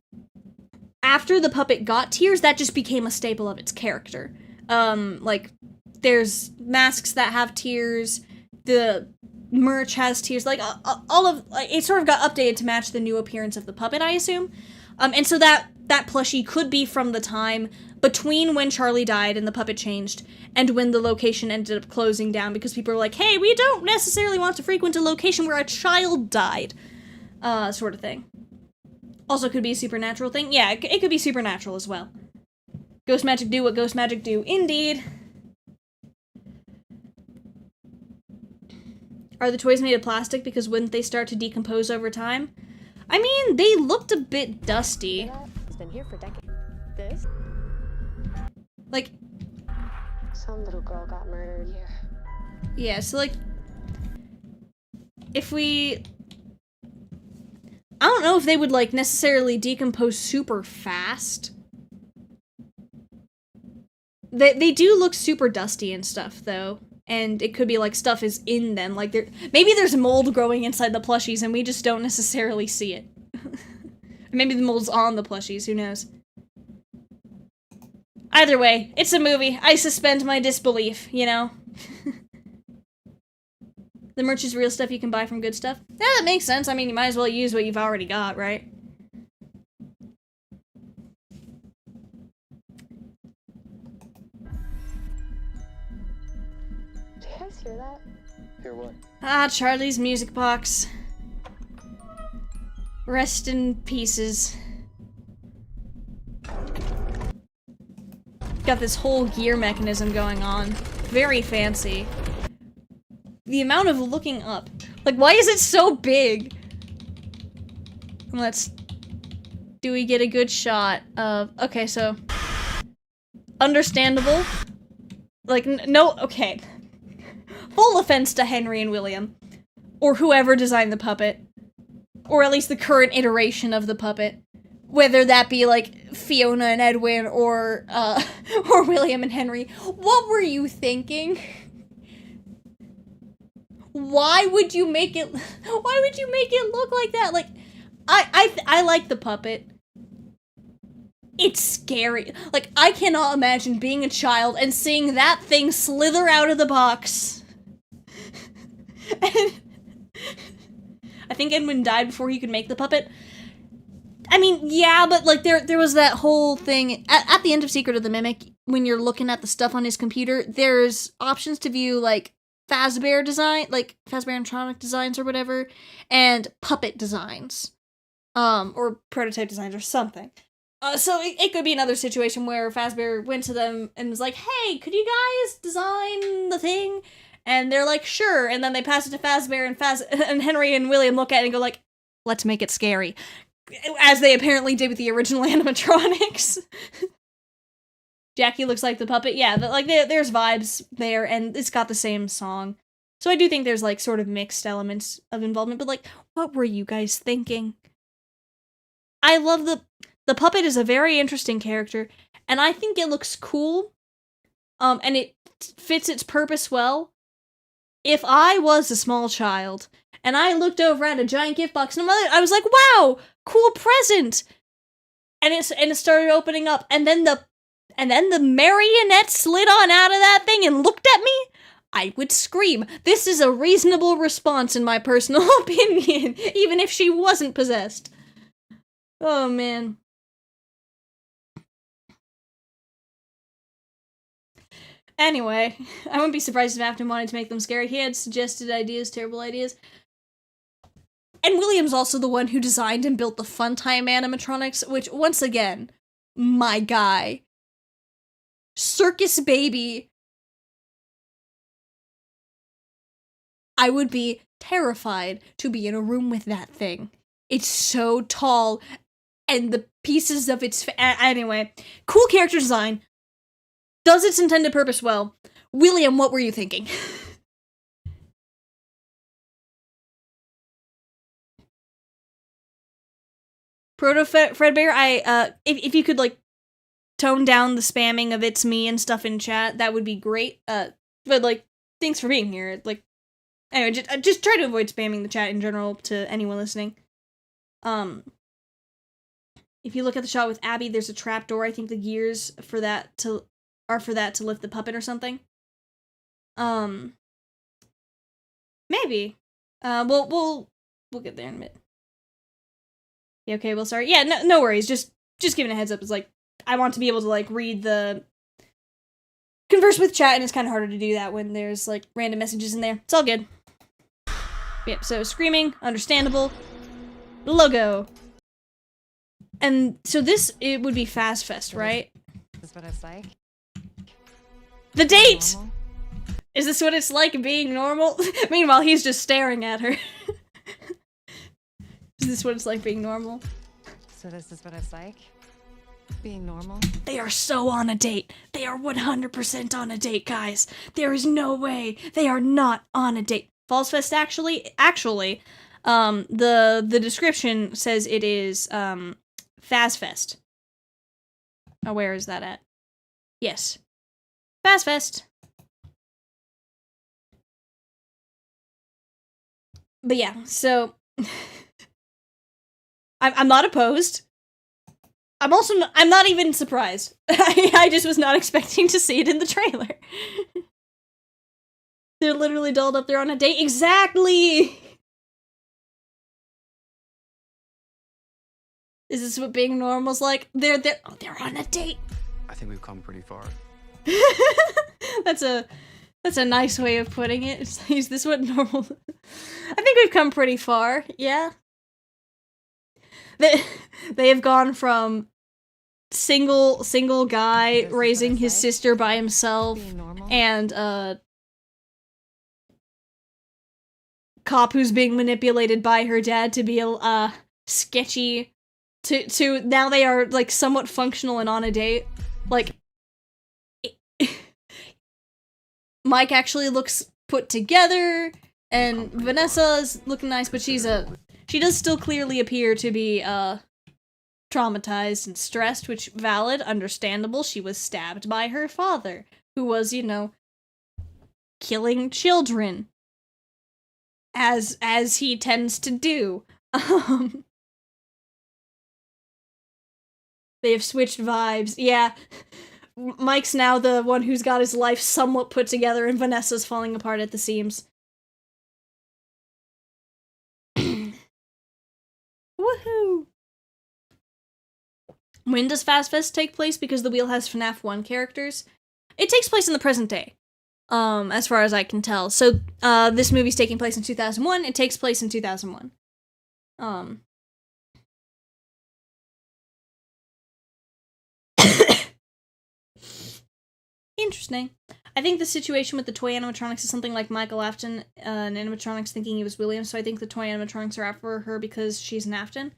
after the puppet got tears, that just became a staple of its character. Like, there's masks that have tears, the merch has tears, like, all of, like, it sort of got updated to match the new appearance of the puppet, I assume. And so that plushie could be from the time between when Charlie died and the puppet changed, and when the location ended up closing down, because people were like, hey, we don't necessarily want to frequent a location where a child died, sort of thing. Also could be a supernatural thing. Yeah, it could be supernatural as well. Ghost magic do what ghost magic do. Indeed. Are the toys made of plastic? Because wouldn't they start to decompose over time? I mean, they looked a bit dusty. It's been here for decades. This? Like, Some little girl got murdered here. yeah, so like, if we, I don't know if they would like necessarily decompose super fast. They do look super dusty and stuff though, and it could be like stuff is in them, like maybe there's mold growing inside the plushies and we just don't necessarily see it. Maybe the mold's on the plushies, who knows. Either way, it's a movie. I suspend my disbelief, you know? The merch is real stuff you can buy from Good Stuff. Yeah, that makes sense. I mean, you might as well use what you've already got, right? Did you guys hear that? Hear what? Ah, Charlie's music box. Rest in pieces. Got this whole gear mechanism going on. Very fancy. The amount of looking up. Like, why is it so big? Do we get a good shot of... Okay, so... Understandable. Like, no... Okay. Full offense to Henry and William. Or whoever designed the puppet. Or at least the current iteration of the puppet. Whether that be, like, Fiona and Edwin, or William and Henry. What were you thinking? Why would you make it look like that? Like, I like the puppet. It's scary. Like, I cannot imagine being a child and seeing that thing slither out of the box. And I think Edwin died before he could make the puppet. I mean, yeah, but, like, there was that whole thing, at the end of Secret of the Mimic, when you're looking at the stuff on his computer, there's options to view, like, Fazbear design, like, Fazbear animatronic designs or whatever, and puppet designs. Or prototype designs or something. So it could be another situation where Fazbear went to them and was like, hey, could you guys design the thing? And they're like, sure, and then they pass it to Fazbear, and Henry and William look at it and go like, let's make it scary. As they apparently did with the original animatronics. Jackie looks like the puppet. Yeah, but like there's vibes there, and it's got the same song. So I do think there's like sort of mixed elements of involvement, but like, what were you guys thinking? I love the puppet is a very interesting character, and I think it looks cool. And it fits its purpose well. If I was a small child, and I looked over at a giant gift box, and I was like, wow, cool present! And it started opening up, and then the and then the marionette slid on out of that thing and looked at me, I would scream. This is a reasonable response in my personal opinion, even if she wasn't possessed. Oh, man. Anyway, I wouldn't be surprised if Afton wanted to make them scary. He had suggested ideas, terrible ideas. And William's also the one who designed and built the Funtime animatronics, which, once again, my guy. Circus Baby. I would be terrified to be in a room with that thing. It's so tall, and the pieces of its anyway, cool character design. Does its intended purpose well. William, what were you thinking? Proto Fredbear, if you could, like, tone down the spamming of it's me and stuff in chat, that would be great. But, like, thanks for being here. Like, anyway, just try to avoid spamming the chat in general to anyone listening. If you look at the shot with Abby, there's a trapdoor. I think the gears for that to lift the puppet or something. Maybe. We'll get there in a minute. Yeah, okay, well, sorry. Yeah, no worries. Just giving a heads up. It's like, I want to be able to, like, converse with chat, and it's kind of harder to do that when there's, like, random messages in there. It's all good. Yep, so screaming, understandable. Logo. And so it would be Fast Fest, right? Is this what it's like? The date! Normal? Is this what it's like being normal? Meanwhile, he's just staring at her. Is this what it's like being normal? So this is what it's like? Being normal? They are so on a date. They are 100% on a date, guys. There is no way they are not on a date. Falls Fest actually, the description says it is, Fast Fest. Oh, where is that at? Yes. Fast Fest. But yeah, so I'm not opposed. I'm not even surprised. I just was not expecting to see it in the trailer. They're literally dolled up there on a date. Exactly! Is this what being normal's like? They're on a date. I think we've come pretty far. That's a nice way of putting it. Is this what normal? I think we've come pretty far. Yeah. They have gone from single guy raising his sister by himself and cop who's being manipulated by her dad to be sketchy to now they are, like, somewhat functional and on a date. Like, Mike actually looks put together, and Vanessa's looking nice, but she does still clearly appear to be traumatized and stressed, which valid, understandable. She was stabbed by her father, who was, you know, killing children as he tends to do. They have switched vibes. Yeah. Mike's now the one who's got his life somewhat put together, and Vanessa's falling apart at the seams. Woohoo! When does Fast Fest take place? Because the wheel has FNAF 1 characters. It takes place in the present day, as far as I can tell. So, this movie's taking place in 2001. It takes place in 2001. Interesting. I think the situation with the toy animatronics is something like Michael Afton and animatronics thinking he was William, so I think the toy animatronics are after her because she's an Afton.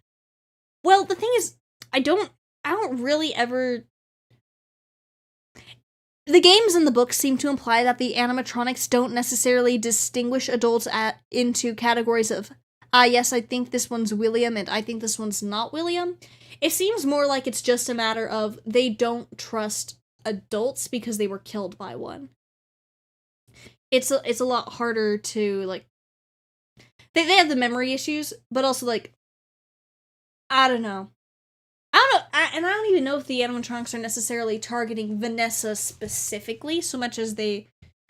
Well, the thing is, I don't really ever... The games and the books seem to imply that the animatronics don't necessarily distinguish adults into categories of, yes, I think this one's William and I think this one's not William. It seems more like it's just a matter of they don't trust adults because they were killed by one. It's a lot harder to, like, they have the memory issues, but also, like, I don't know. and I don't even know if the animatronics are necessarily targeting Vanessa specifically, so much as they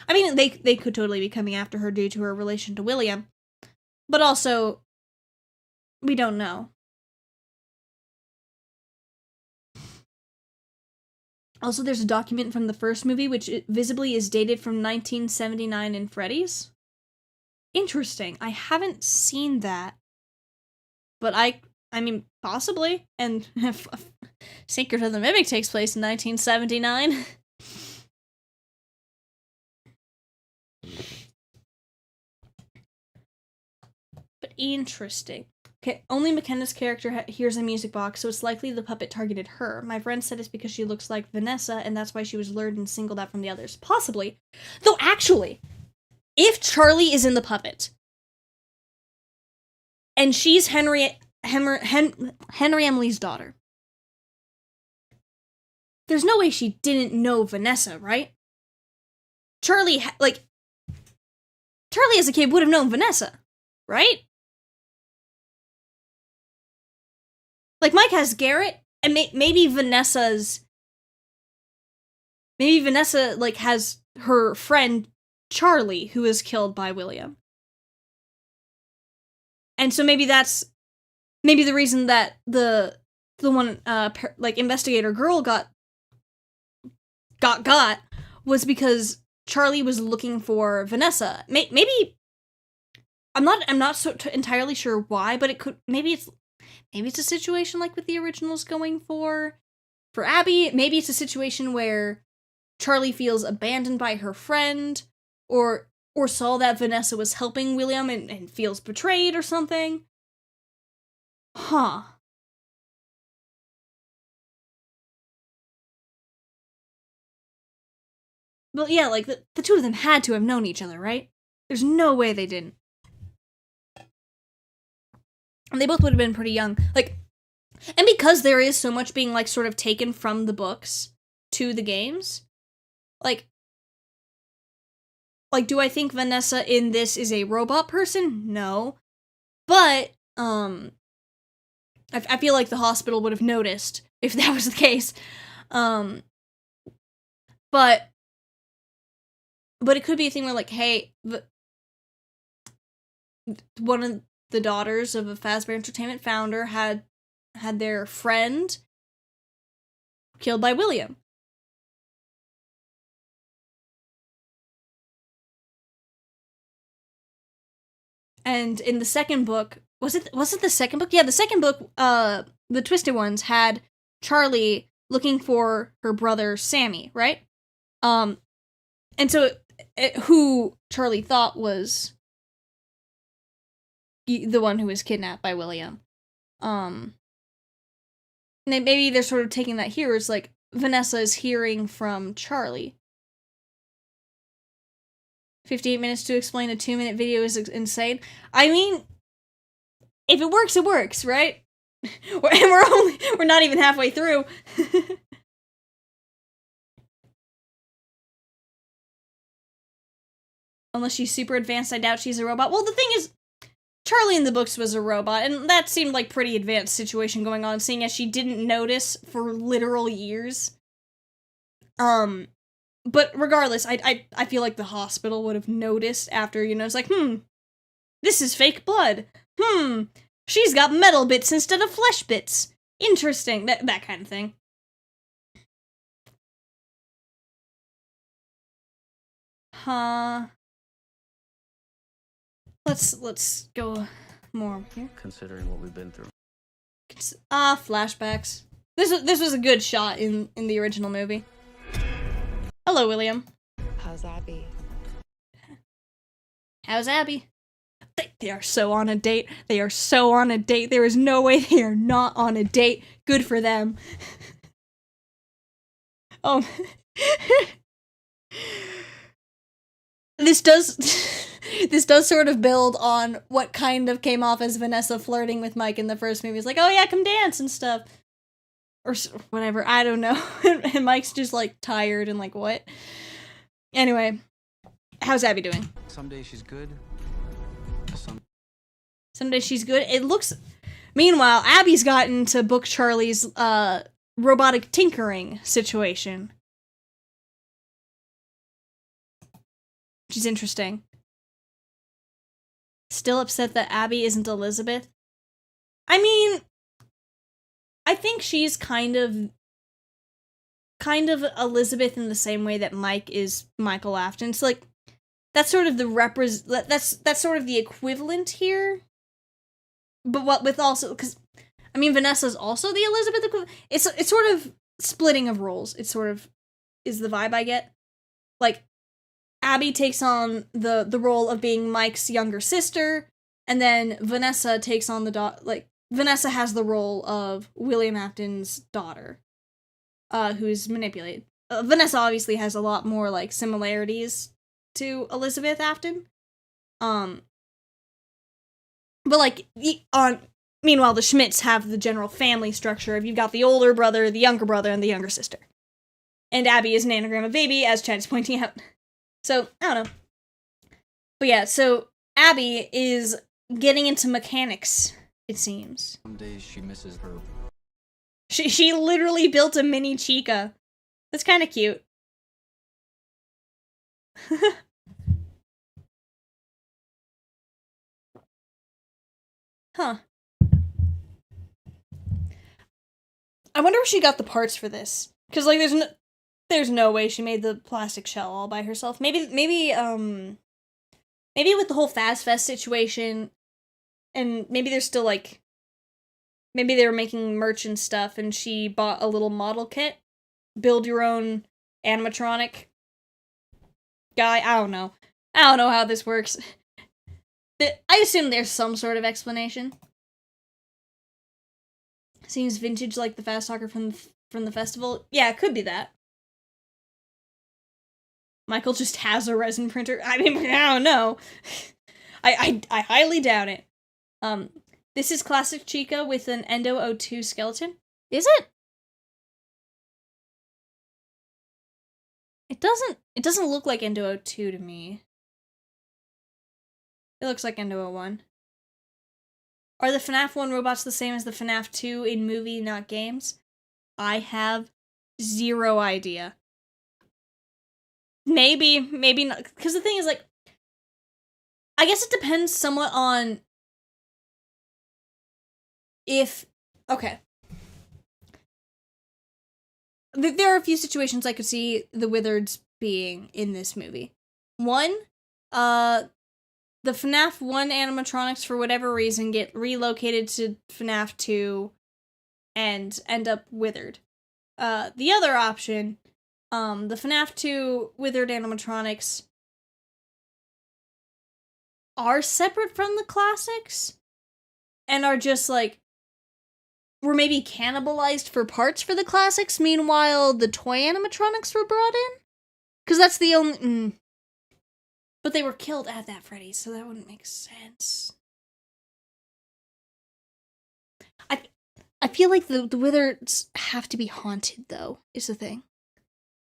could totally be coming after her due to her relation to William. But also, we don't know. Also, there's a document from the first movie, which visibly is dated from 1979 in Freddy's. Interesting. I haven't seen that. But I mean, possibly. And Secret of the Mimic takes place in 1979. But interesting. Okay, only McKenna's character hears a music box, so it's likely the puppet targeted her. My friend said it's because she looks like Vanessa, and that's why she was lured and singled out from the others. Possibly. Though actually, if Charlie is in the puppet, and she's Henry Emily's daughter, there's no way she didn't know Vanessa, right? Charlie as a kid would have known Vanessa, right? Like, Mike has Garrett, and maybe Vanessa, like, has her friend Charlie, who is killed by William. And so maybe that's the reason that the one, investigator girl got was because Charlie was looking for Vanessa. Maybe, I'm not so entirely sure why, but maybe it's a situation like what the original's going for Abby. Maybe it's a situation where Charlie feels abandoned by her friend, or saw that Vanessa was helping William and feels betrayed or something. Huh. But yeah, like, the two of them had to have known each other, right? There's no way they didn't. And they both would have been pretty young. Like, and because there is so much being, like, sort of taken from the books to the games, like, do I think Vanessa in this is a robot person? No. But, I feel like the hospital would have noticed if that was the case. But it could be a thing where, like, hey, one of the daughters of a Fazbear Entertainment founder had their friend killed by William. And in the second book, was it the second book? Yeah, the second book, the Twisted Ones had Charlie looking for her brother Sammy, right? And so who Charlie thought was the one who was kidnapped by William. And maybe they're sort of taking that here as, like, Vanessa is hearing from Charlie. 58 minutes to explain a 2-minute video is insane. I mean, if it works, right? We're not even halfway through. Unless she's super advanced, I doubt she's a robot. Well, the thing is, Charlie in the books was a robot, and that seemed like pretty advanced situation going on, seeing as she didn't notice for literal years. But regardless, I feel like the hospital would have noticed after, it's like, this is fake blood. She's got metal bits instead of flesh bits. Interesting, that kind of thing. Huh. Let's go more here. Considering what we've been through. Flashbacks. This was a good shot in the original movie. Hello, William. How's Abby? How's Abby? They are so on a date. They are so on a date. There is no way they are not on a date. Good for them. Oh. This does sort of build on what kind of came off as Vanessa flirting with Mike in the first movie. It's like, oh yeah, come dance and stuff. Or whatever, I don't know. And Mike's just, like, tired and like, what? Anyway, how's Abby doing? Some days she's good. Some days she's good. It looks... Meanwhile, Abby's gotten to book Charlie's robotic tinkering situation. Which is interesting. Still upset that Abby isn't Elizabeth? I mean, I think she's kind of Elizabeth in the same way that Mike is Michael Afton. It's like that's sort of the that's sort of the equivalent here. But what with also because I mean Vanessa's also the Elizabeth equivalent. It's sort of splitting of roles. It sort of is the vibe I get. Like Abby takes on the role of being Mike's younger sister, and then Vanessa takes on Vanessa has the role of William Afton's daughter, who's manipulated. Vanessa obviously has a lot more, like, similarities to Elizabeth Afton. But, like, meanwhile, the Schmidts have the general family structure of you've got the older brother, the younger brother, and the younger sister. And Abby is an anagram of baby, as Chad is pointing out. So, I don't know. But yeah, so Abby is getting into mechanics, it seems. Some days she misses her. She literally built a mini Chica. That's kind of cute. Huh. I wonder if she got the parts for this. Because, like, there's no way she made the plastic shell all by herself. Maybe with the whole Fast Fest situation, and maybe there's still, like, maybe they were making merch and stuff, and she bought a little model kit. Build your own animatronic guy. I don't know how this works. I assume there's some sort of explanation. Seems vintage like the Fast Talker from the festival. Yeah, it could be that. Michael just has a resin printer. I mean, I don't know. I highly doubt it. This is classic Chica with an Endo O2 skeleton. Is it? It doesn't look like Endo O2 to me. It looks like Endo O1. Are the FNAF 1 robots the same as the FNAF 2 in movie, not games? I have zero idea. Maybe not. Because the thing is, like, I guess it depends somewhat on if... Okay. There are a few situations I could see the Wizards being in this movie. One, the FNAF 1 animatronics, for whatever reason, get relocated to FNAF 2 and end up withered. The other option, the FNAF 2 withered animatronics are separate from the classics and are just, like, were maybe cannibalized for parts for the classics, meanwhile the toy animatronics were brought in? Because that's the only... But they were killed at that Freddy's, so that wouldn't make sense. I feel like the Wizards have to be haunted, though, is the thing.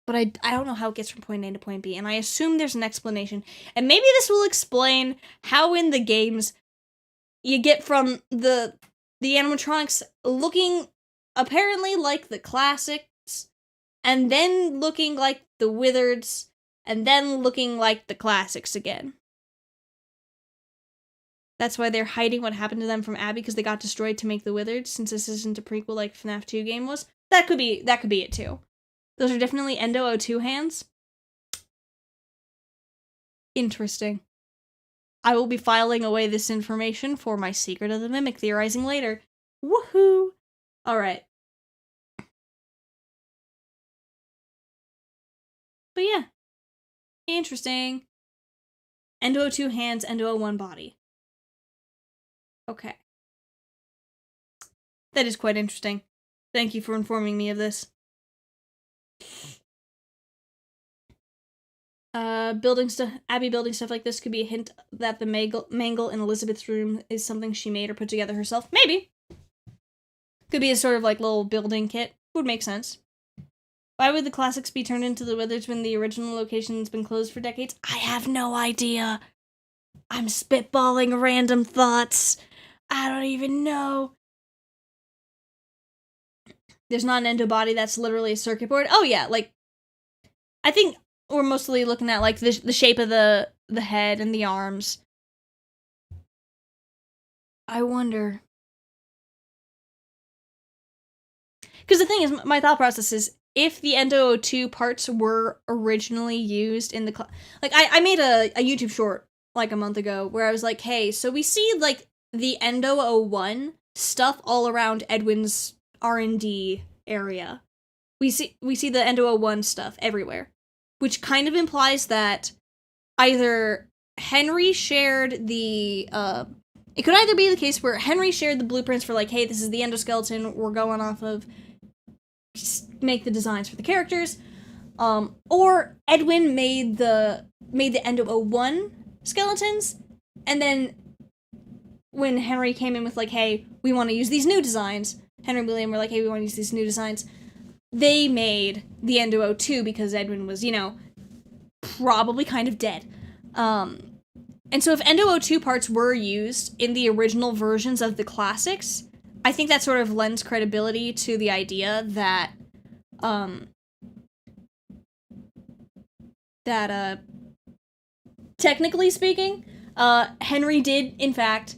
But I don't know how it gets from point A to point B, and I assume there's an explanation. And maybe this will explain how in the games you get from the animatronics looking apparently like the classics, and then looking like the Wizards, and then looking like the classics again. That's why they're hiding what happened to them from Abby, because they got destroyed to make the Wizards, since this isn't a prequel like FNAF 2 game was. That could be it too. Those are definitely Endo O2 hands. Interesting. I will be filing away this information for my Secret of the Mimic theorizing later. Woohoo! Alright. But yeah. Interesting. Endo O2 hands, Endo O1 body. Okay. That is quite interesting. Thank you for informing me of this. Abby building stuff like this could be a hint that the mangle in Elizabeth's room is something she made or put together herself. Maybe. Could be a sort of like little building kit. Would make sense. Why would the classics be turned into the Wizards when the original location's been closed for decades? I have no idea. I'm spitballing random thoughts. I don't even know. There's not an endo body that's literally a circuit board. Oh yeah, like, I think we're mostly looking at, like, the shape of the head and the arms. I wonder. Because the thing is, my thought process is, if the Endo 02 parts were originally used in the like, I made a YouTube short, like, a month ago, where I was like, hey, so we see, like, the Endo 01 stuff all around Edwin's R&D area. We see the Endo 01 stuff everywhere, which kind of implies that either Henry shared the, it could either be the case where Henry shared the blueprints for, like, hey, this is the endoskeleton we're going off of, make the designs for the characters, or Edwin made the Endo 01 skeletons, and then when Henry came in with, like, hey, we want to use these new designs, Henry and William were like, hey, we want to use these new designs, they made the Endo 02 because Edwin was, you know, probably kind of dead. And so if Endo 02 parts were used in the original versions of the classics, I think that sort of lends credibility to the idea that, technically speaking, Henry did, in fact,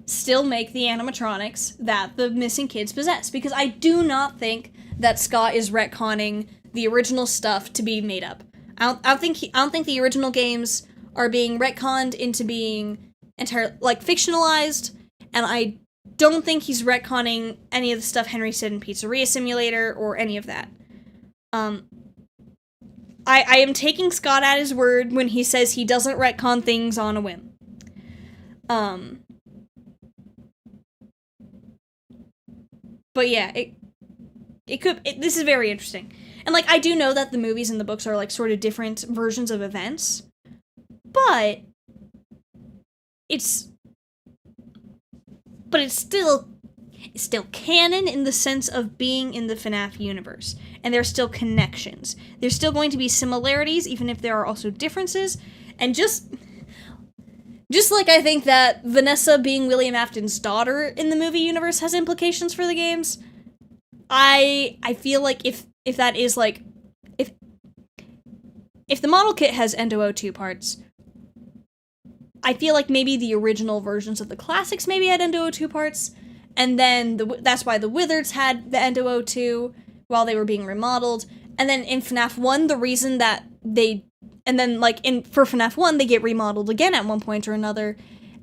still make the animatronics that the missing kids possess, because I do not think that Scott is retconning the original stuff to be made up. I don't think the original games are being retconned into being entirely, like, fictionalized, and I don't think he's retconning any of the stuff Henry said in Pizzeria Simulator or any of that. I am taking Scott at his word when he says he doesn't retcon things on a whim. But yeah, this is very interesting. And, like, I do know that the movies and the books are, like, sort of different versions of events, but it's still canon in the sense of being in the FNAF universe, and there are still connections. There's still going to be similarities, even if there are also differences, and just like I think that Vanessa being William Afton's daughter in the movie universe has implications for the games, I feel like if that is, like, if the model kit has Endo 02 parts, I feel like maybe the original versions of the classics maybe had Endo 02 parts, and then that's why the Wizards had the Endo 02 while they were being remodeled, and then in FNAF 1, the reason that for FNAF 1, they get remodeled again at one point or another,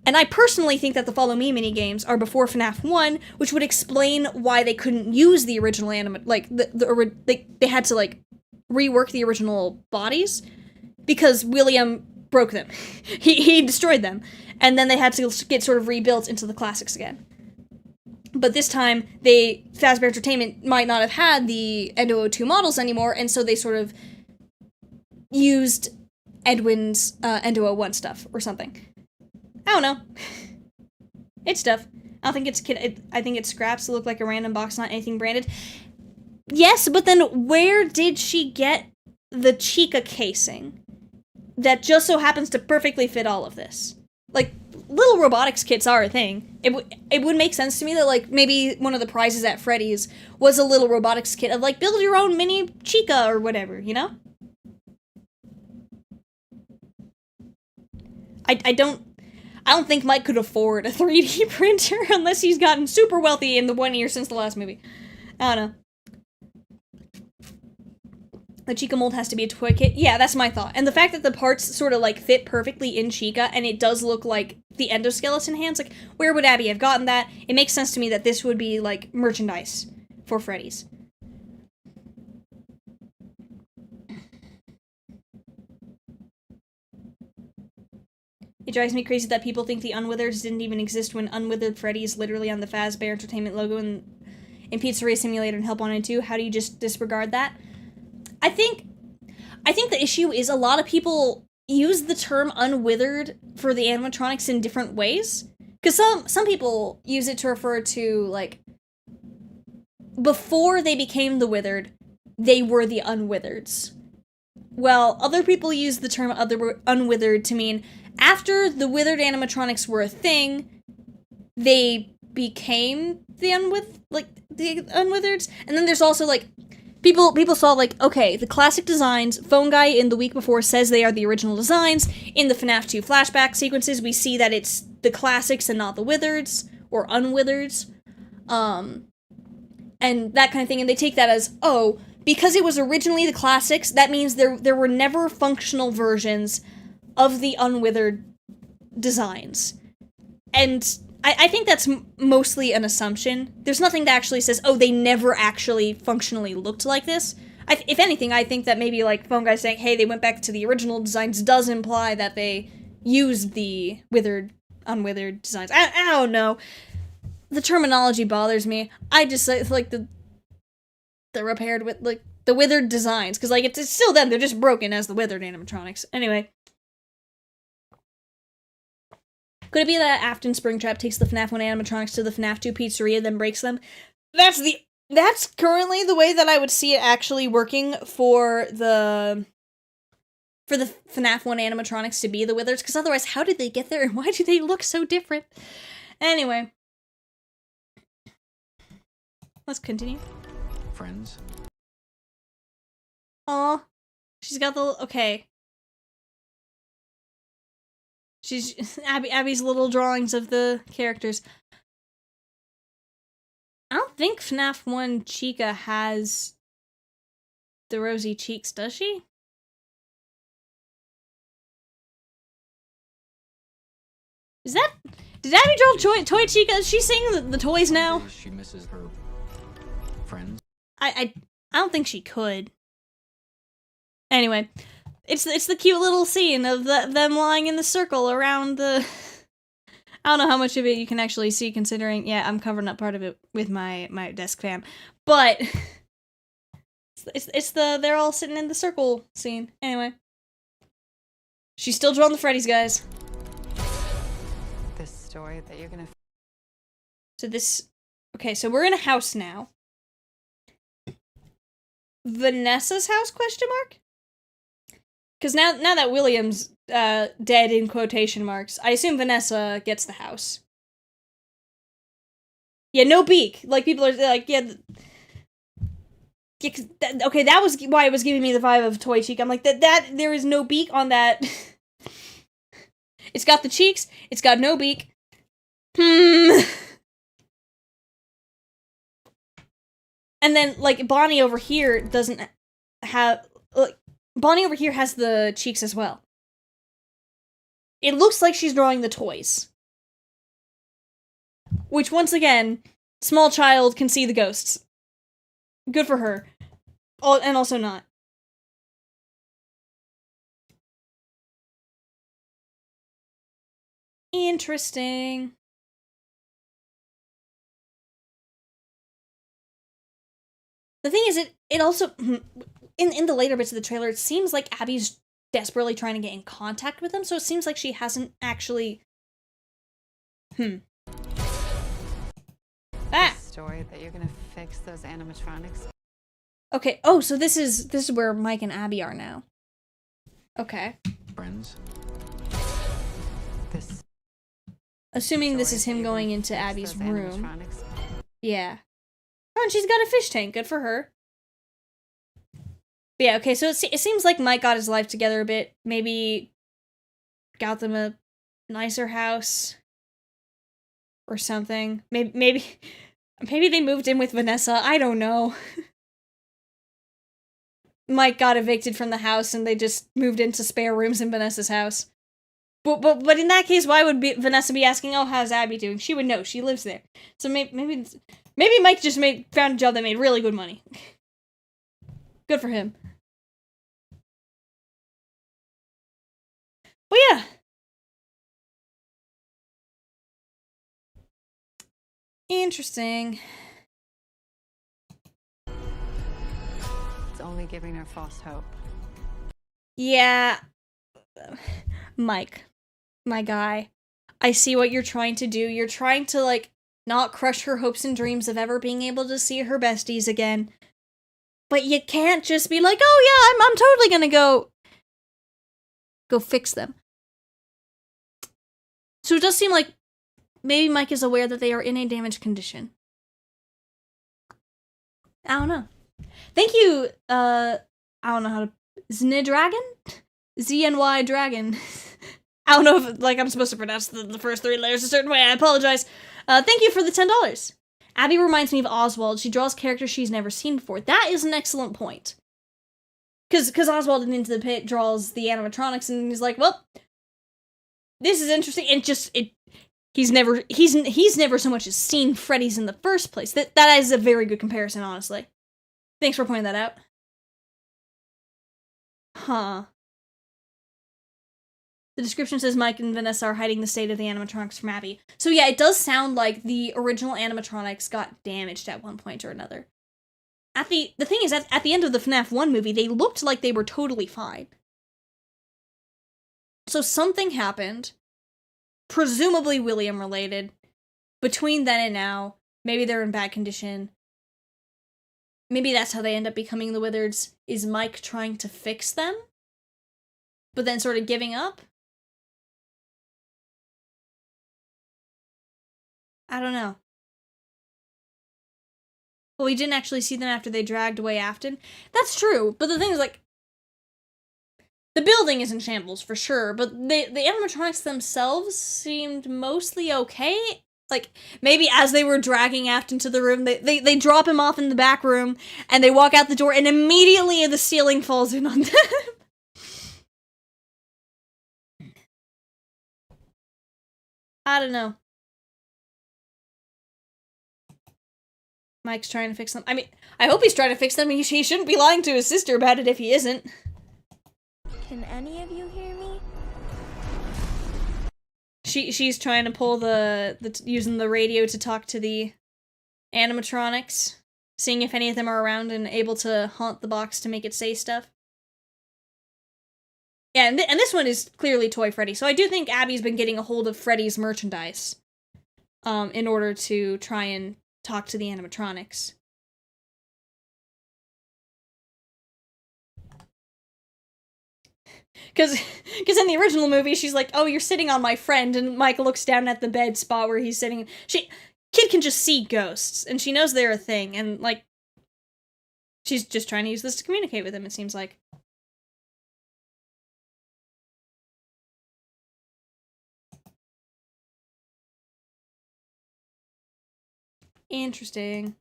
and I personally think that the Follow Me minigames are before FNAF 1, which would explain why they couldn't use the original they had to, like, rework the original bodies, because William broke them. He destroyed them, and then they had to get sort of rebuilt into the classics again. But this time, Fazbear Entertainment might not have had the Endo 02 models anymore, and so they sort of used Edwin's Endo 01 stuff or something. I don't know. It's stuff. I don't think it's I think it's scraps that look like a random box, not anything branded. Yes, but then where did she get the Chica casing that just so happens to perfectly fit all of this? Like, little robotics kits are a thing. It would make sense to me that, like, maybe one of the prizes at Freddy's was a little robotics kit of, like, build your own mini Chica or whatever, you know? I don't think Mike could afford a 3D printer unless he's gotten super wealthy in the 1 year since the last movie. I don't know. The Chica mold has to be a toy kit. Yeah, that's my thought. And the fact that the parts sort of, like, fit perfectly in Chica, and it does look like the endoskeleton hands, like, where would Abby have gotten that? It makes sense to me that this would be, like, merchandise for Freddy's. It drives me crazy that people think the Unwithereds didn't even exist when Unwithered Freddy is literally on the Fazbear Entertainment logo in Pizzeria Simulator and Help Wanted 2. How do you just disregard that? I think the issue is a lot of people use the term unwithered for the animatronics in different ways. Because some people use it to refer to, like, before they became the withered, they were the unwithereds. Well, other people use the term unwithered to mean after the withered animatronics were a thing, they became the Unwithereds, and then there's also like people saw like, okay, the classic designs. Phone Guy in the week before says they are the original designs. In the FNAF 2 flashback sequences, we see that it's the classics and not the Withereds or Unwithereds, and that kind of thing. And they take that as, oh, because it was originally the classics, that means there were never functional versions of the Unwithered designs. And I think that's mostly an assumption. There's nothing that actually says, oh, they never actually functionally looked like this. If anything, I think that maybe, like, Phone Guy saying, hey, they went back to the original designs does imply that they used the unwithered designs. I don't know. The terminology bothers me. I just, like, the repaired with, like, the withered designs. Because, like, it's still them. They're just broken as the withered animatronics. Anyway. Could it be that Afton Springtrap takes the FNAF 1 animatronics to the FNAF 2 pizzeria, then breaks them? That's currently the way that I would see it actually working for the FNAF 1 animatronics to be the Withers, because otherwise, how did they get there, and why do they look so different? Anyway. Let's continue. Friends? Aw. She's got the... Okay. She's Abby's little drawings of the characters. I don't think FNAF 1 Chica has the rosy cheeks, does she? Is that... Did Abby draw Toy Chica? Is she seeing the toys now? She misses her friends. I don't think she could. Anyway. It's the cute little scene of them lying in the circle around the... I don't know how much of it you can actually see, considering, yeah, I'm covering up part of it with my desk fan. But it's the they're all sitting in the circle scene. Anyway. She's still drawing the Freddy's, guys. This story that you're gonna... So this... Okay, so we're in a house now. Vanessa's house, question mark? Because now that William's dead in quotation marks, I assume Vanessa gets the house. Yeah, no beak. Like, people are like, yeah... Okay, that was why it was giving me the vibe of Toy Cheek. I'm like, there is no beak on that. It's got the cheeks, it's got no beak. And then, like, Bonnie over here doesn't have... Like, Bonnie over here has the cheeks as well. It looks like she's drawing the toys. Which, once again, small child can see the ghosts. Good for her. Oh, and also not. Interesting. The thing is, it also... In the later bits of the trailer, it seems like Abby's desperately trying to get in contact with him, so it seems like she hasn't actually... Ah! Story that you're gonna fix those animatronics. Okay, oh, so this is where Mike and Abby are now. Okay. Friends? This... Assuming this is him going into Abby's room. Yeah. Oh, and she's got a fish tank. Good for her. But yeah, okay, so it seems like Mike got his life together a bit. Maybe got them a nicer house or something. Maybe they moved in with Vanessa. I don't know. Mike got evicted from the house and they just moved into spare rooms in Vanessa's house. But in that case, why would Vanessa be asking, oh, how's Abby doing? She would know. She lives there. So maybe Mike just found a job that made really good money. Good for him. But yeah. Interesting. It's only giving her false hope. Yeah. Mike. My guy. I see what you're trying to do. You're trying to, like, not crush her hopes and dreams of ever being able to see her besties again. But you can't just be like, oh yeah, I'm totally gonna go fix them. So it does seem like maybe Mike is aware that they are in a damaged condition. I don't know. Thank you, I don't know how to... Znydragon? ZNY Dragon. I don't know if, like, I'm supposed to pronounce the first 3 letters a certain way. I apologize. Thank you for the $10. Abby reminds me of Oswald. She draws characters she's never seen before. That is an excellent point. Because Oswald in Into the Pit draws the animatronics, and he's like, well, this is interesting. And he's never so much as seen Freddy's in the first place. That is a very good comparison, honestly. Thanks for pointing that out. Huh. The description says Mike and Vanessa are hiding the state of the animatronics from Abby. So yeah, it does sound like the original animatronics got damaged at one point or another. The thing is, at the end of the FNAF 1 movie, they looked like they were totally fine. So something happened, presumably William related, between then and now. Maybe they're in bad condition. Maybe that's how they end up becoming the Wizards. Is Mike trying to fix them? But then sort of giving up? I don't know. Well, we didn't actually see them after they dragged away Afton. That's true, but the thing is, like, the building is in shambles for sure, but the animatronics themselves seemed mostly okay. Like, maybe as they were dragging Afton to the room, they drop him off in the back room, and they walk out the door, and immediately the ceiling falls in on them. I don't know. Mike's trying to fix them. I mean, I hope he's trying to fix them. He shouldn't be lying to his sister about it if he isn't. Can any of you hear me? She's trying to pull using the radio to talk to the animatronics, seeing if any of them are around and able to haunt the box to make it say stuff. Yeah, and this one is clearly Toy Freddy, so I do think Abby's been getting a hold of Freddy's merchandise, in order to try and talk to the animatronics. Because in the original movie, she's like, oh, you're sitting on my friend, and Mike looks down at the bed spot where he's sitting. Kid can just see ghosts, and she knows they're a thing, and, like, she's just trying to use this to communicate with him, it seems like. Interesting.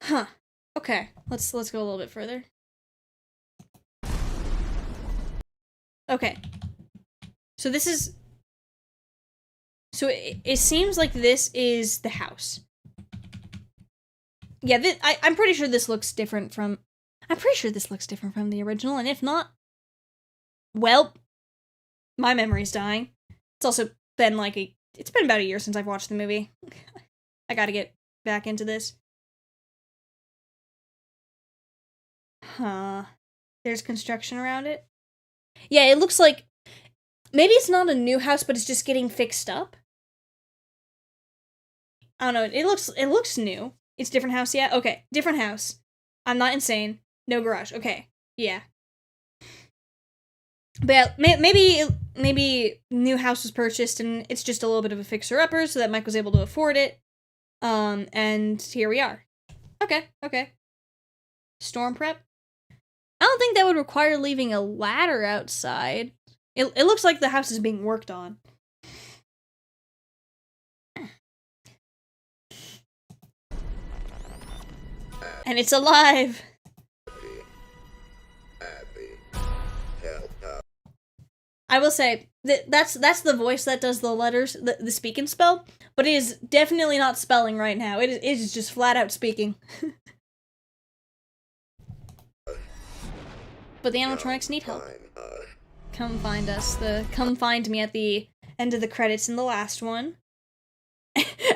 Huh. Okay, let's go a little bit further. Okay. So this is... So it seems like this is the house. Yeah, I'm pretty sure this looks different from... I'm pretty sure this looks different from the original, and if not... Well... My memory's dying. It's also been like it's been about a year since I've watched the movie. I gotta get back into this. Huh. There's construction around it? Yeah, it looks like... Maybe it's not a new house, but it's just getting fixed up? I don't know, it looks new. It's a different house, yeah? Okay, different house. I'm not insane. No garage. Okay, yeah. But yeah, maybe new house was purchased and it's just a little bit of a fixer-upper so that Mike was able to afford it. And here we are. Okay. Storm prep? I don't think that would require leaving a ladder outside. It looks like the house is being worked on. And it's alive! I will say, that's the voice that does the letters, the speak and spell, but it is definitely not spelling right now. It is just flat out speaking. But the animatronics need help. Come find us. Come find me at the end of the credits in the last one.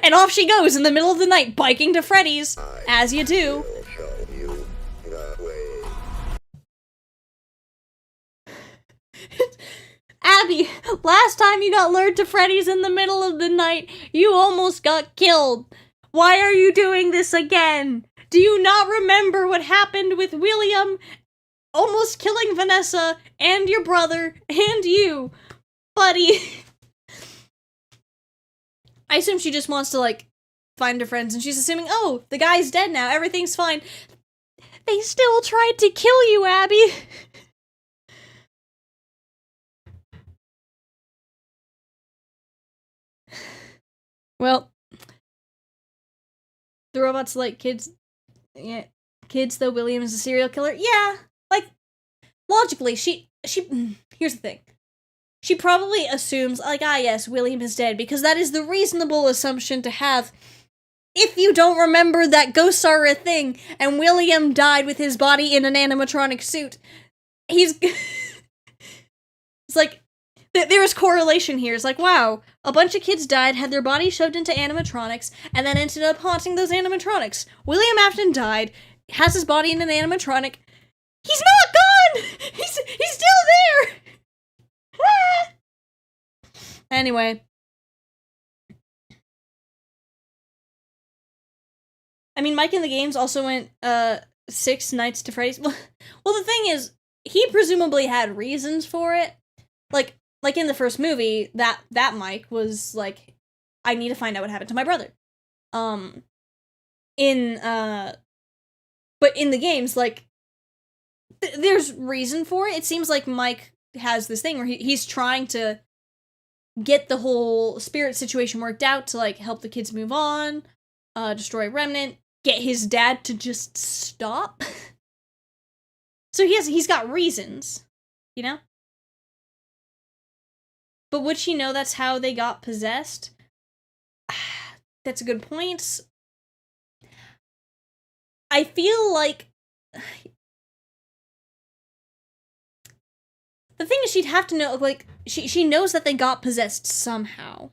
And off she goes in the middle of the night, biking to Freddy's, as you do. Abby, last time you got lured to Freddy's in the middle of the night, you almost got killed. Why are you doing this again? Do you not remember what happened with William almost killing Vanessa and your brother and you, buddy. I assume she just wants to, like, find her friends, and she's assuming, oh, the guy's dead now, everything's fine. They still tried to kill you, Abby. Well, the robot's like, kids, yeah, kids, though William is a serial killer. Yeah, like, logically, here's the thing. She probably assumes, like, ah, yes, William is dead, because that is the reasonable assumption to have if you don't remember that ghosts are a thing, and William died with his body in an animatronic suit. It's like, there is correlation here. It's like, wow, a bunch of kids died, had their bodies shoved into animatronics, and then ended up haunting those animatronics. William Afton died, has his body in an animatronic. He's not gone! He's still there! Anyway. I mean, Mike in the games also went, 6 nights to Freddy's. Well, the thing is, he presumably had reasons for it. Like in the first movie, that Mike was like, I need to find out what happened to my brother. But in the games, like, there's reason for it. It seems like Mike has this thing where he's trying to get the whole spirit situation worked out to, like, help the kids move on, destroy Remnant, get his dad to just stop. So he's got reasons, you know? But would she know that's how they got possessed? That's a good point. I feel like... The thing is, she'd have to know, like, she knows that they got possessed somehow.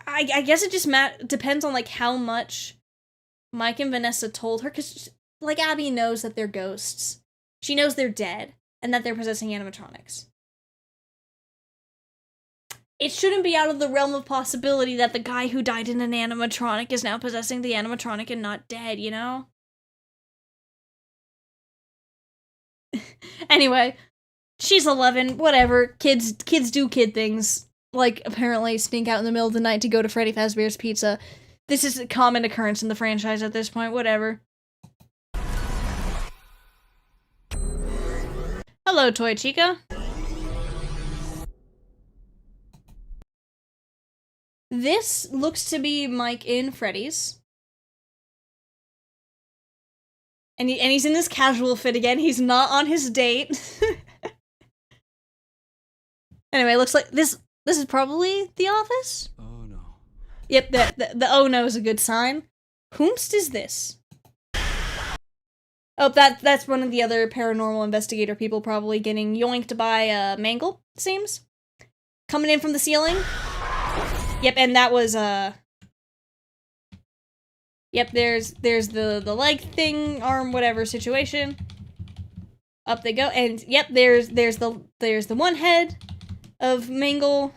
I guess it just depends on, like, how much Mike and Vanessa told her, because, like, Abby knows that they're ghosts. She knows they're dead, and that they're possessing animatronics. It shouldn't be out of the realm of possibility that the guy who died in an animatronic is now possessing the animatronic and not dead, you know? Anyway, she's 11, whatever, kids do kid things. Like, apparently sneak out in the middle of the night to go to Freddy Fazbear's Pizza. This is a common occurrence in the franchise at this point, whatever. Hello, Toy Chica. This looks to be Mike in Freddy's. And he's in this casual fit again. He's not on his date. Anyway, looks like this is probably the office? Oh no. Yep, the oh no is a good sign. Whomst is this? Oh, that's one of the other paranormal investigator people probably getting yoinked by Mangle, it seems. Coming in from the ceiling. Yep, and that was yep, there's the leg thing, arm, whatever situation. Up they go, and yep, there's the one head of Mangle.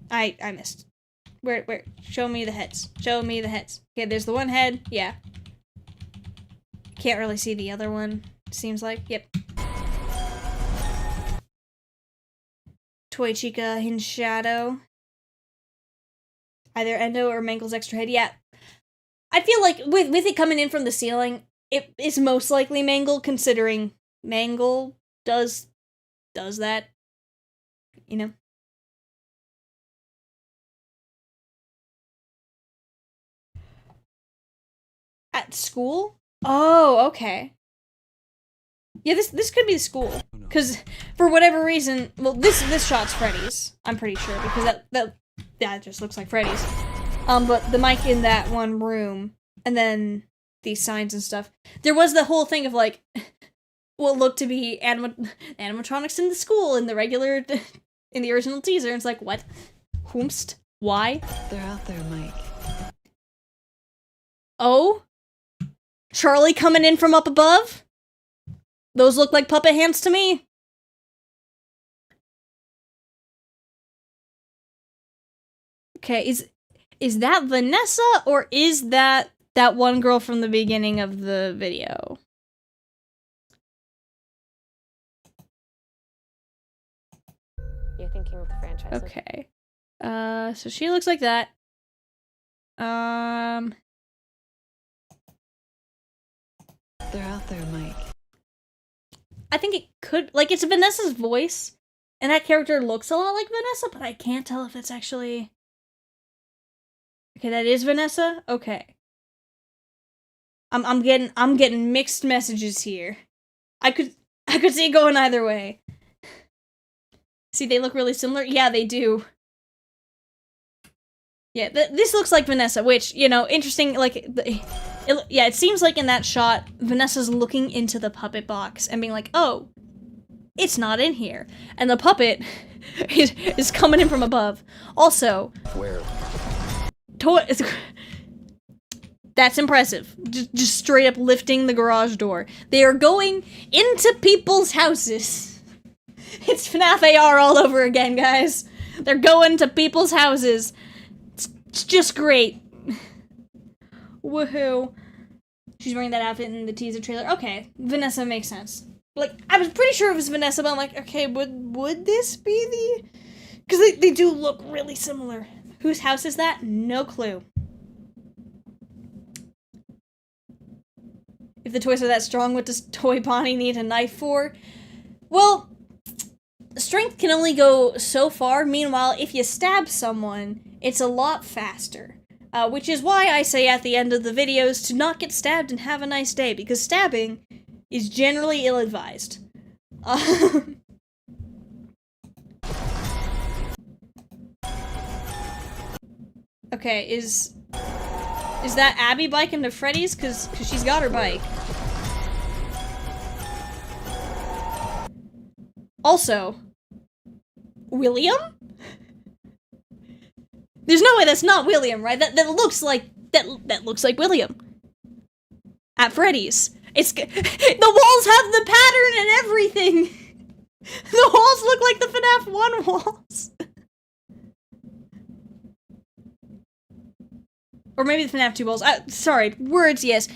I missed. Where? Show me the heads. Show me the heads. Okay, there's the one head. Yeah. Can't really see the other one. Seems like. Yep. Toy Chica in shadow. Either Endo or Mangle's extra head. Yeah. I feel like with it coming in from the ceiling, it is most likely Mangle, considering Mangle does that. You know? At school? Oh, okay. Yeah, this could be the school. Because, for whatever reason, well, this shot's Freddy's, I'm pretty sure, because that just looks like Freddy's. But the mic in that one room, and then these signs and stuff. There was the whole thing of, like, what looked to be animatronics in the school in the original teaser, and it's like, what? Whomst? Why? They're out there, Mike. Oh? Charlie coming in from up above? Those look like puppet hands to me. Okay, is that Vanessa, or is that one girl from the beginning of the video? You're thinking of the franchise. Okay. So she looks like that. They're out there, Mike. I think it could, like, it's Vanessa's voice, and that character looks a lot like Vanessa, but I can't tell if it's actually... Okay, that is Vanessa? Okay. I'm getting mixed messages here. I could see it going either way. See, they look really similar? Yeah, they do. Yeah, this looks like Vanessa, which, you know, interesting, like, it seems like in that shot, Vanessa's looking into the puppet box and being like, oh, it's not in here. And the puppet is coming in from above. Also... Where? That's impressive. Just straight up lifting the garage door. They are going into people's houses. It's FNAF AR all over again, guys. They're going to people's houses. It's just great. Woohoo. She's wearing that outfit in the teaser trailer. Okay, Vanessa makes sense. Like, I was pretty sure it was Vanessa, but I'm like, okay, would this be the... Because they do look really similar. Whose house is that? No clue. If the toys are that strong, what does Toy Bonnie need a knife for? Well, strength can only go so far. Meanwhile, if you stab someone, it's a lot faster. Which is why I say at the end of the videos to not get stabbed and have a nice day, because stabbing is generally ill-advised. Okay, is that Abby biking to Freddy's? Cause she's got her bike. Also, William? There's no way that's not William, right? That looks like William. At Freddy's. It's the walls have the pattern and everything. The walls look like the FNAF 1 walls. Or maybe the FNAF 2 walls. Sorry, words, yes.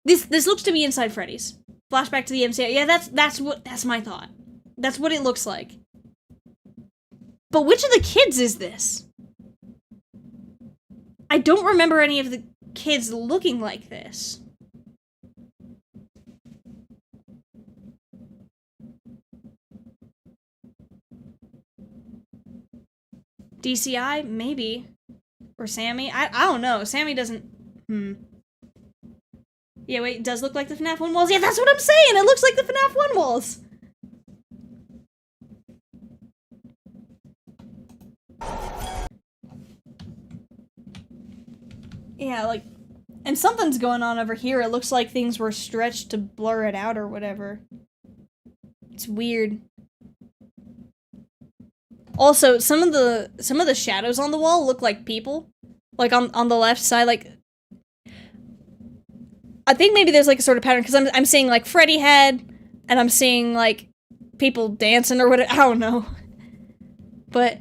This looks to be inside Freddy's. Flashback to the MCI. Yeah, that's my thought. That's what it looks like. But which of the kids is this? I don't remember any of the kids looking like this. DCI? Maybe. Or Sammy? I don't know. Sammy doesn't... Yeah, wait, it does look like the FNAF 1 walls. Yeah, that's what I'm saying! It looks like the FNAF 1 walls! Yeah, like... And something's going on over here. It looks like things were stretched to blur it out or whatever. It's weird. Also, some of the shadows on the wall look like people. Like on the left side, like I think maybe there's like a sort of pattern because I'm seeing like Freddy head and I'm seeing like people dancing or whatever. I don't know. But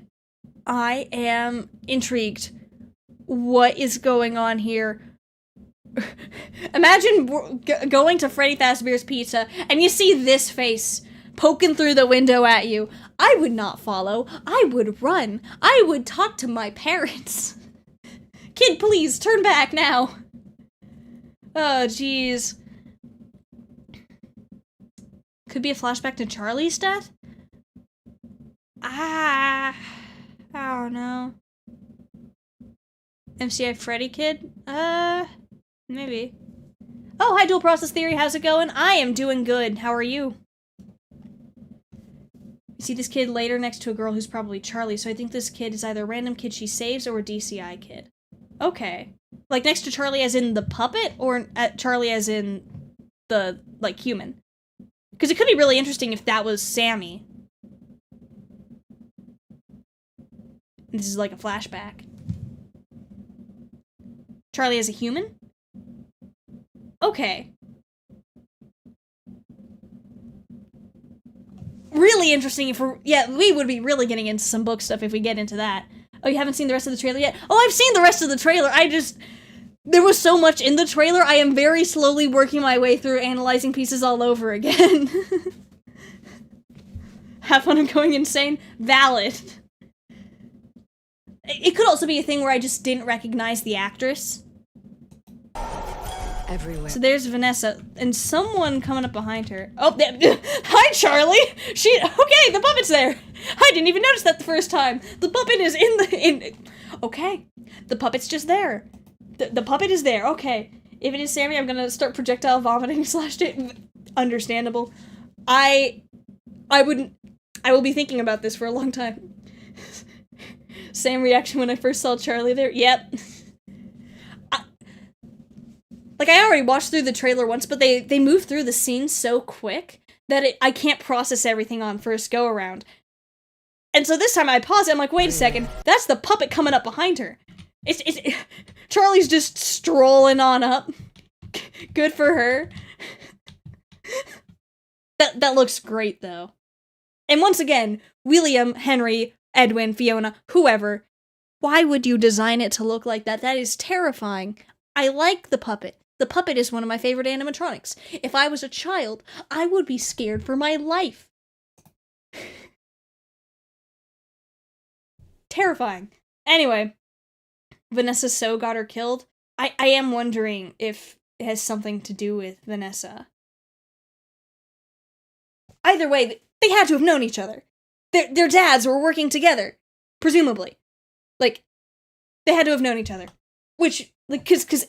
I am intrigued. What is going on here? Imagine going to Freddy Fazbear's Pizza and you see this face poking through the window at you. I would not follow. I would run. I would talk to my parents. Kid, please, turn back now. Oh, jeez. Could be a flashback to Charlie's death? I don't know. MCI Freddy kid? Maybe. Oh, hi, Dual Process Theory, how's it going? I am doing good. How are you? You see this kid later next to a girl who's probably Charlie, so I think this kid is either a random kid she saves or a DCI kid. Okay. Like, next to Charlie as in the puppet, or Charlie as in the, like, human? Because it could be really interesting if that was Sammy. This is like a flashback. Charlie as a human? Okay. Really interesting if we're... Yeah, we would be really getting into some book stuff if we get into that. Oh, you haven't seen the rest of the trailer yet? Oh, I've seen the rest of the trailer. There was so much in the trailer, I am very slowly working my way through analyzing pieces all over again. have fun of going insane. Valid. It could also be a thing where I just didn't recognize the actress. Everywhere. So there's Vanessa, and someone coming up behind her. Oh, hi, Charlie! Okay, the puppet's there! I didn't even notice that the first time. The puppet is okay. The puppet's just there. The puppet is there, okay. If it is Sammy, I'm gonna start projectile vomiting / understandable. I will be thinking about this for a long time. Same reaction when I first saw Charlie there. Yep. I already watched through the trailer once, but they move through the scene so quick that I can't process everything on first go around. And so this time I pause it, I'm like, wait a second, that's the puppet coming up behind her. Charlie's just strolling on up. Good for her. That looks great, though. And once again, William, Henry, Edwin, Fiona, whoever, why would you design it to look like that? That is terrifying. I like the puppet. The puppet is one of my favorite animatronics. If I was a child, I would be scared for my life. Terrifying. Anyway, Vanessa so got her killed. I am wondering if it has something to do with Vanessa. Either way, they had to have known each other. Their dads were working together, presumably. They had to have known each other. Which, because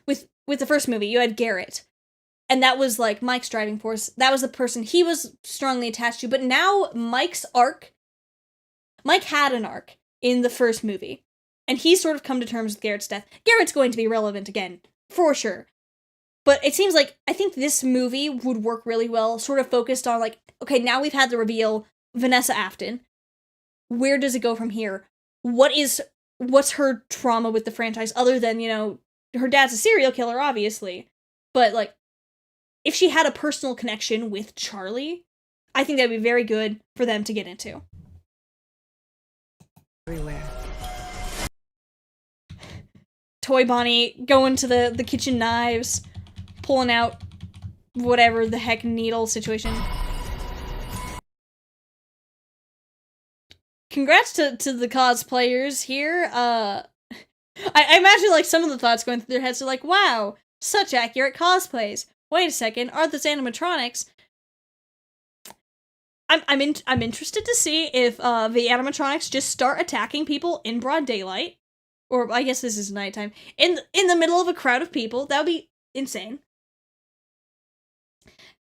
with the first movie, you had Garrett. And that was, Mike's driving force. That was the person he was strongly attached to. But now, Mike's arc... Mike had an arc in the first movie. And he's sort of come to terms with Garrett's death. Garrett's going to be relevant again, for sure. But it seems like, I think this movie would work really well, sort of focused on, okay, now we've had the reveal, Vanessa Afton. Where does it go from here? What's her trauma with the franchise, other than, her dad's a serial killer, obviously. But, if she had a personal connection with Charlie, I think that'd be very good for them to get into. Everywhere. Toy Bonnie going to the kitchen knives, pulling out whatever the heck needle situation. Congrats to the cosplayers here. I imagine some of the thoughts going through their heads are wow, such accurate cosplays. Wait a second, are those animatronics? I'm interested to see if the animatronics just start attacking people in broad daylight. Or, I guess this is nighttime. In the middle of a crowd of people. That would be insane.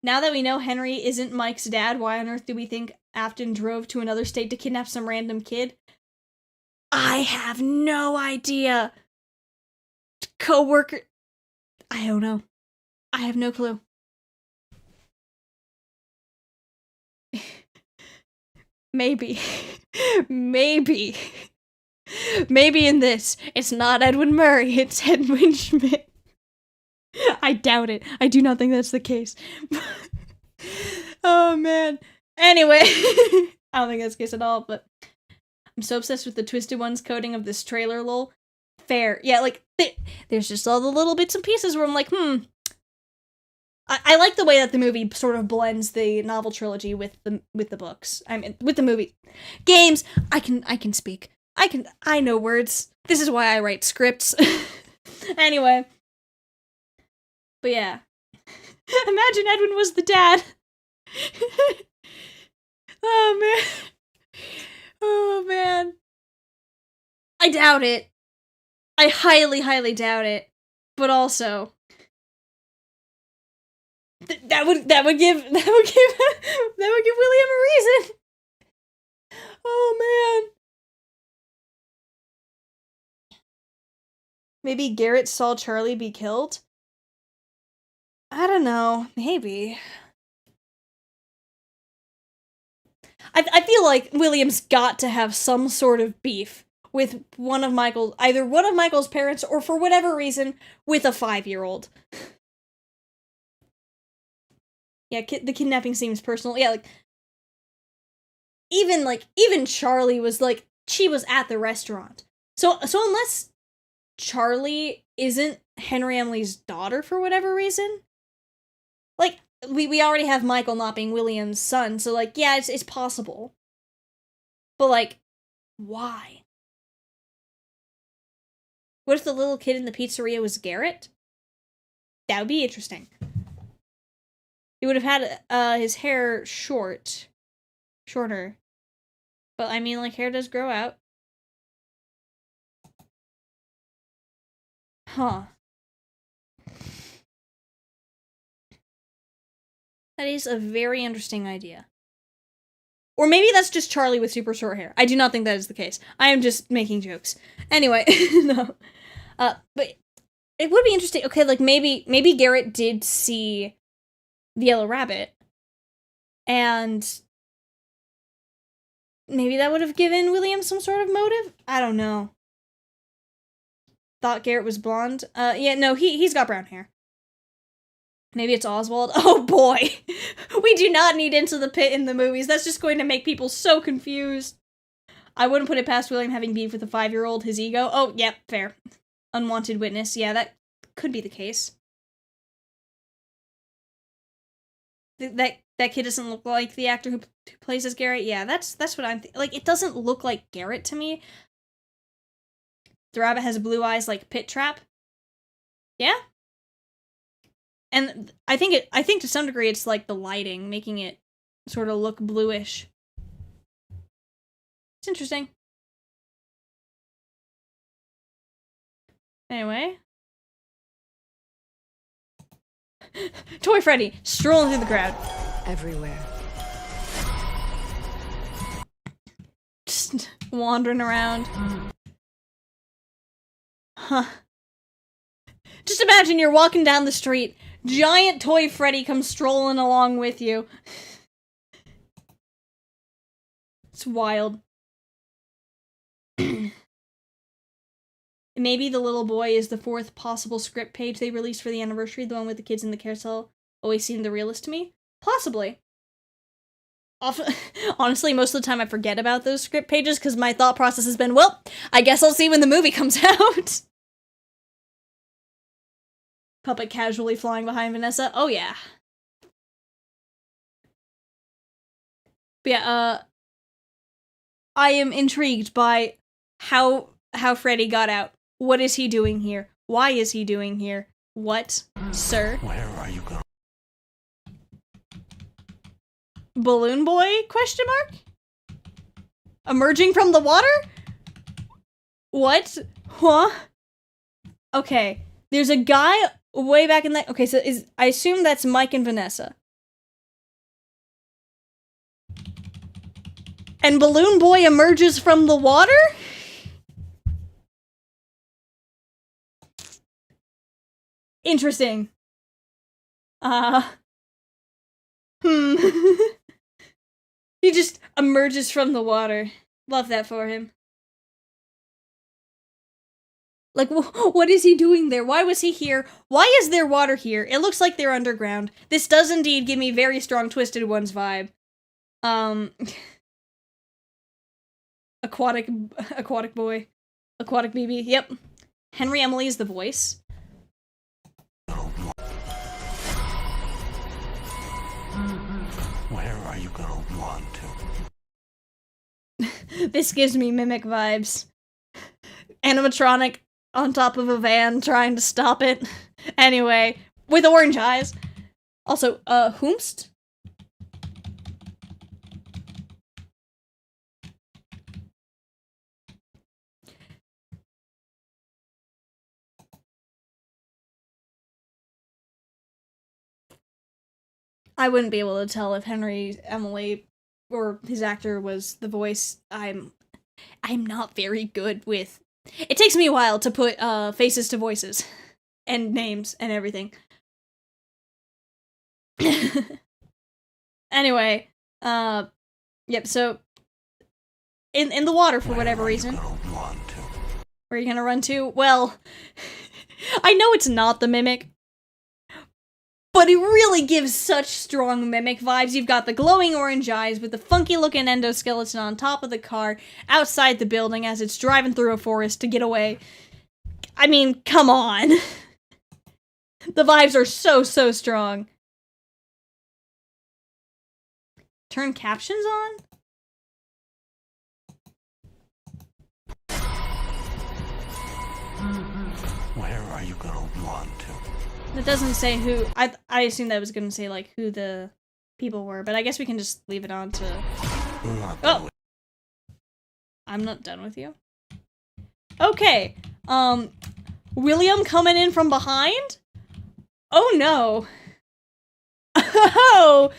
Now that we know Henry isn't Mike's dad, why on earth do we think Afton drove to another state to kidnap some random kid? I have no idea. Co-worker... I don't know. I have no clue. Maybe. Maybe. Maybe in this, it's not Edwin Murray, it's Edwin Schmidt. I doubt it. I do not think that's the case. Oh, man. Anyway, I don't think that's the case at all, but I'm so obsessed with the Twisted Ones coding of this trailer, lol. Fair. Yeah, there's just all the little bits and pieces where I'm I like the way that the movie sort of blends the novel trilogy with the books. I mean, with the movie. Games, I can speak. I know words. This is why I write scripts. Anyway. But yeah. Imagine Edwin was the dad. Oh, man. Oh, man. I doubt it. I highly, highly doubt it. But also... That would give William a reason. Oh, man. Maybe Garrett saw Charlie be killed? I don't know. Maybe. I feel like William's got to have some sort of beef with either one of Michael's parents, or for whatever reason, with a 5-year-old. Yeah, the kidnapping seems personal. Yeah, even Charlie was she was at the restaurant. So unless Charlie isn't Henry Emily's daughter for whatever reason, we already have Michael not being William's son, so, like, yeah, it's possible. But, like, why? What if the little kid in the pizzeria was Garrett? That would be interesting. He would have had his hair shorter. But, I mean, like, hair does grow out. Huh. That is a very interesting idea. Or maybe that's just Charlie with super short hair. I do not think that is the case. I am just making jokes. Anyway, no. But it would be interesting. Okay, like, maybe Garrett did see the Yellow Rabbit. And maybe that would have given William some sort of motive? I don't know. Thought Garrett was blonde? Yeah, no, he's got brown hair. Maybe it's Oswald. Oh boy! We do not need Into the Pit in the movies. That's just going to make people so confused. I wouldn't put it past William having beef with a 5-year-old, his ego. Oh, yep, fair. Unwanted witness. Yeah, that could be the case. That kid doesn't look like the actor who plays as Garrett? Yeah, that's what I'm like, it doesn't look like Garrett to me. The rabbit has blue eyes like Pit Trap. Yeah? And I think to some degree it's like the lighting, making it sort of look bluish. It's interesting. Anyway. Toy Freddy, strolling through the crowd. Everywhere. Just wandering around. Huh. Just imagine you're walking down the street, giant Toy Freddy comes strolling along with you. It's wild. Maybe the little boy is the 4th possible script page they released for the anniversary, the one with the kids in the carousel. Always seemed the realest to me. Possibly. Honestly, most of the time I forget about those script pages because my thought process has been, well, I guess I'll see when the movie comes out. Puppet casually flying behind Vanessa. Oh yeah. But yeah, I am intrigued by how Freddy got out. What is he doing here? Why is he doing here? What, sir? Where are you going? Balloon boy? Question mark? Emerging from the water? What? Huh? Okay. There's a guy way back in that. Okay, so I assume that's Mike and Vanessa. And Balloon Boy emerges from the water? Interesting. He just emerges from the water. Love that for him. Like, what is he doing there? Why was he here? Why is there water here? It looks like they're underground. This does indeed give me very strong Twisted Ones vibe. Aquatic boy. Aquatic BB, yep. Henry Emily is the voice. Where are you gonna want to? This gives me Mimic vibes. Animatronic on top of a van trying to stop it. Anyway, with orange eyes. Also, whomst? I wouldn't be able to tell if Henry Emily or his actor was the voice. I'm not very good with. It takes me a while to put faces to voices and names and everything. Anyway, yep. So in the water for whatever reason. Where are you gonna run to? Well, I know it's not the Mimic. But it really gives such strong Mimic vibes. You've got the glowing orange eyes with the funky-looking endoskeleton on top of the car outside the building as it's driving through a forest to get away. I mean, come on. The vibes are so strong. Turn captions on? Where are you gonna run to? It doesn't say who. I assumed that was gonna say like who the people were, but I guess we can just leave it on to. Not Oh, I'm not done with you. Okay. William coming in from behind? Oh no. Oh!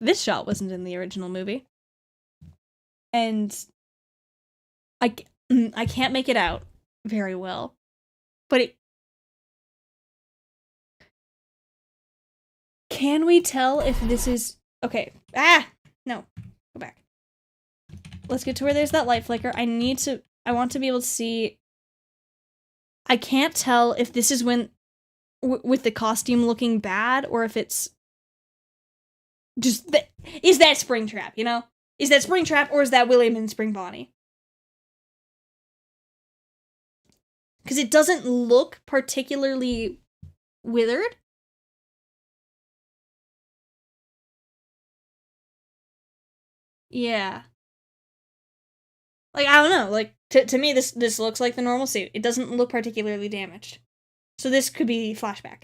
This shot wasn't in the original movie. And I can't make it out very well. But it... Can we tell if this is... Okay. Ah! No. Go back. Let's get to where there's that light flicker. I want to be able to see... I can't tell if this is when... with the costume looking bad, or if it's... just... is that Springtrap, you know? Is that Springtrap, or is that William and Spring Bonnie? Because it doesn't look particularly withered. Yeah. Like, I don't know. Like, to me, this looks like the normal suit. It doesn't look particularly damaged. So this could be flashback.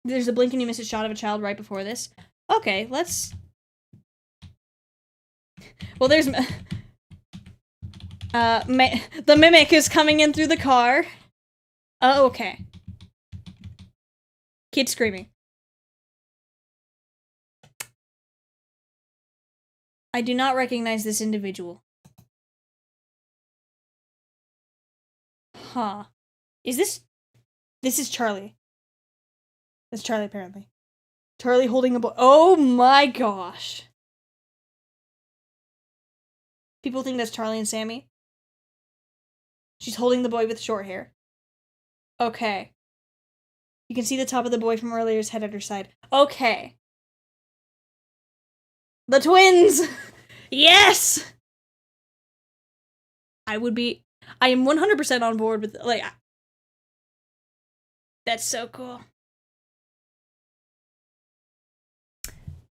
There's a blink and you miss a shot of a child right before this. Okay, let's... Well, there's... the mimic is coming in through the car. Oh, okay. Kid screaming. I do not recognize this individual. Huh. Is this... This is Charlie. That's Charlie, apparently. Charlie holding a boy. Oh my gosh. People think that's Charlie and Sammy. She's holding the boy with short hair. Okay. You can see the top of the boy from earlier's head at her side. Okay. The twins! Yes! I am 100% on board with, like, that's so cool.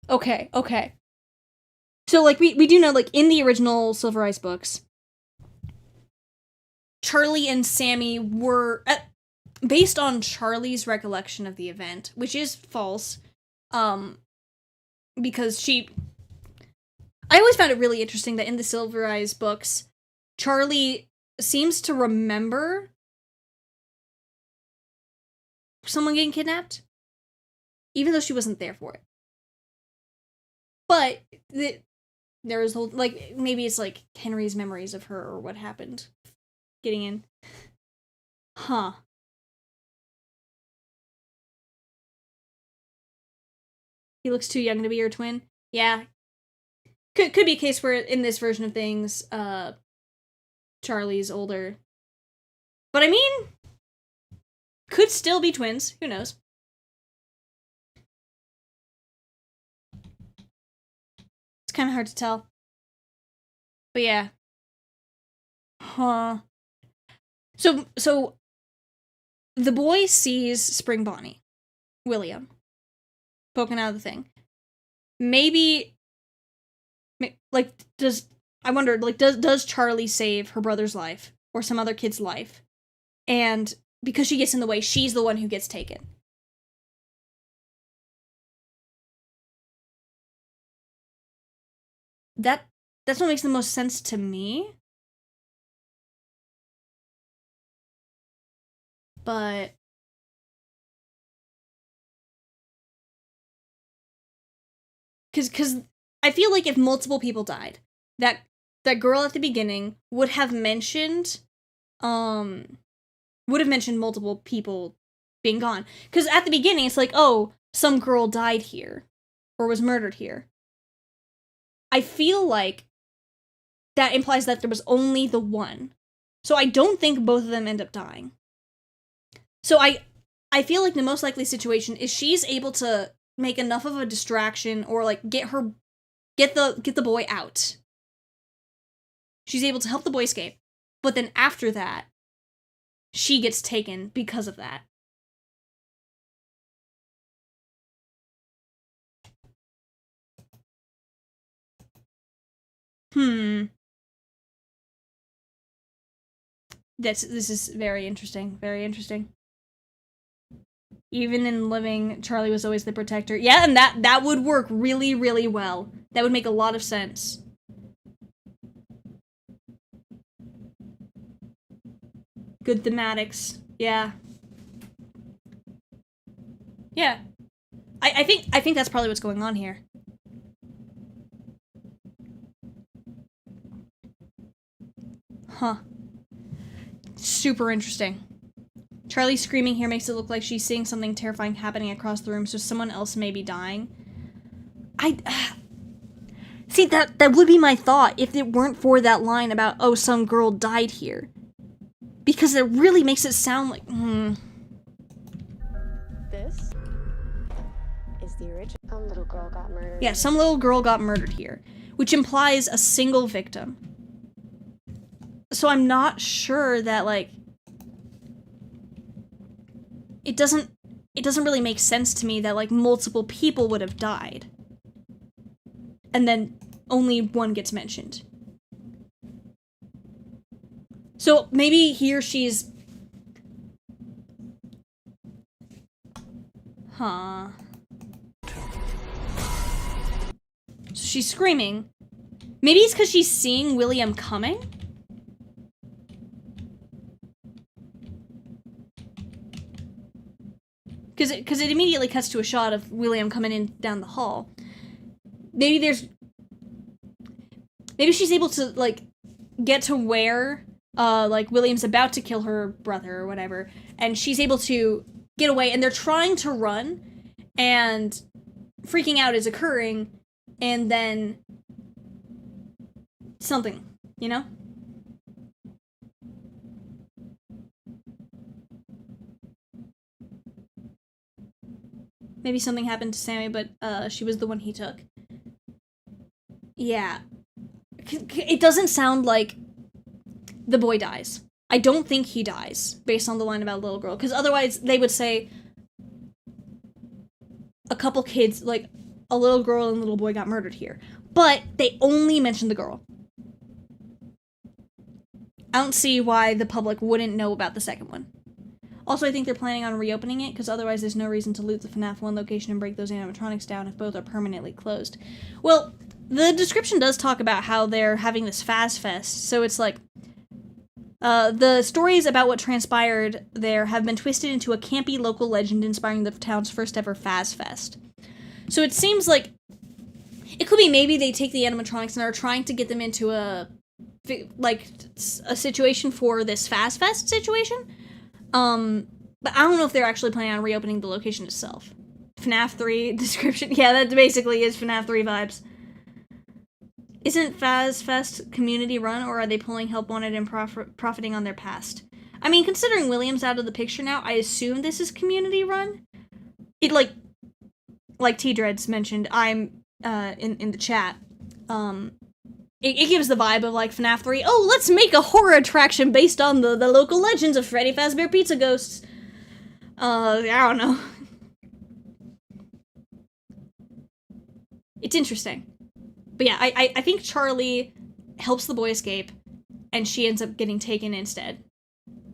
Okay, okay. So, like, we do know, like, in the original Silver Ice books, Charlie and Sammy were, based on Charlie's recollection of the event, which is false, because I always found it really interesting that in the Silver Eyes books, Charlie seems to remember someone getting kidnapped, even though she wasn't there for it. But there is, like, maybe it's like Henry's memories of her or what happened getting in. Huh. He looks too young to be your twin. Yeah. Could be a case where in this version of things, Charlie's older. But I mean, could still be twins. Who knows? It's kind of hard to tell. But yeah. Huh. So the boy sees Spring Bonnie, William, poking out of the thing. Maybe, like, does Charlie save her brother's life or some other kid's life? And because she gets in the way, she's the one who gets taken. That's what makes the most sense to me. But because I feel like if multiple people died, that girl at the beginning would have mentioned multiple people being gone. Because at the beginning, it's like, oh, some girl died here or was murdered here. I feel like that implies that there was only the one. So I don't think both of them end up dying. So I feel like the most likely situation is she's able to make enough of a distraction or like get the boy out. She's able to help the boy escape. But then after that, she gets taken because of that. This is very interesting. Very interesting. Even in living, Charlie was always the protector. Yeah, and that would work really, really well. That would make a lot of sense. Good thematics. Yeah. Yeah. I think that's probably what's going on here. Huh. Super interesting. Charlie screaming here makes it look like she's seeing something terrifying happening across the room, so someone else may be dying. See, that would be my thought if it weren't for that line about, oh, some girl died here. Because it really makes it sound like, This is the original. Some little girl got murdered. Yeah, some little girl got murdered here, which implies a single victim. So I'm not sure that, like, it doesn't really make sense to me that, like, multiple people would have died. And then only one gets mentioned. So maybe here she's... Huh. So she's screaming. Maybe it's because she's seeing William coming? Because it immediately cuts to a shot of William coming in down the hall. Maybe she's able to, like, get to where, like, William's about to kill her brother or whatever, and she's able to get away, and they're trying to run, and freaking out is occurring, and then something, you know? Maybe something happened to Sammy, but she was the one he took. Yeah. It doesn't sound like the boy dies. I don't think he dies, based on the line about little girl. Because otherwise, they would say a couple kids, like a little girl and a little boy got murdered here. But they only mentioned the girl. I don't see why the public wouldn't know about the second one. Also, I think they're planning on reopening it, because otherwise there's no reason to loot the FNAF 1 location and break those animatronics down if both are permanently closed. Well, the description does talk about how they're having this Faz Fest, so it's like, the stories about what transpired there have been twisted into a campy local legend inspiring the town's first ever Faz Fest. So it seems like, it could be maybe they take the animatronics and are trying to get them into a situation for this Faz Fest situation. But I don't know if they're actually planning on reopening the location itself. FNAF 3 description. Yeah, that basically is FNAF 3 vibes. Isn't Faz Fest community run, or are they pulling help wanted and profiting on their past? I mean, considering William's out of the picture now, I assume this is community run. It, like T-Dreads mentioned, I'm, in the chat, It gives the vibe of, like, FNAF 3, oh, let's make a horror attraction based on the local legends of Freddy Fazbear Pizza Ghosts. I don't know. It's interesting. But yeah, I think Charlie helps the boy escape, and she ends up getting taken instead.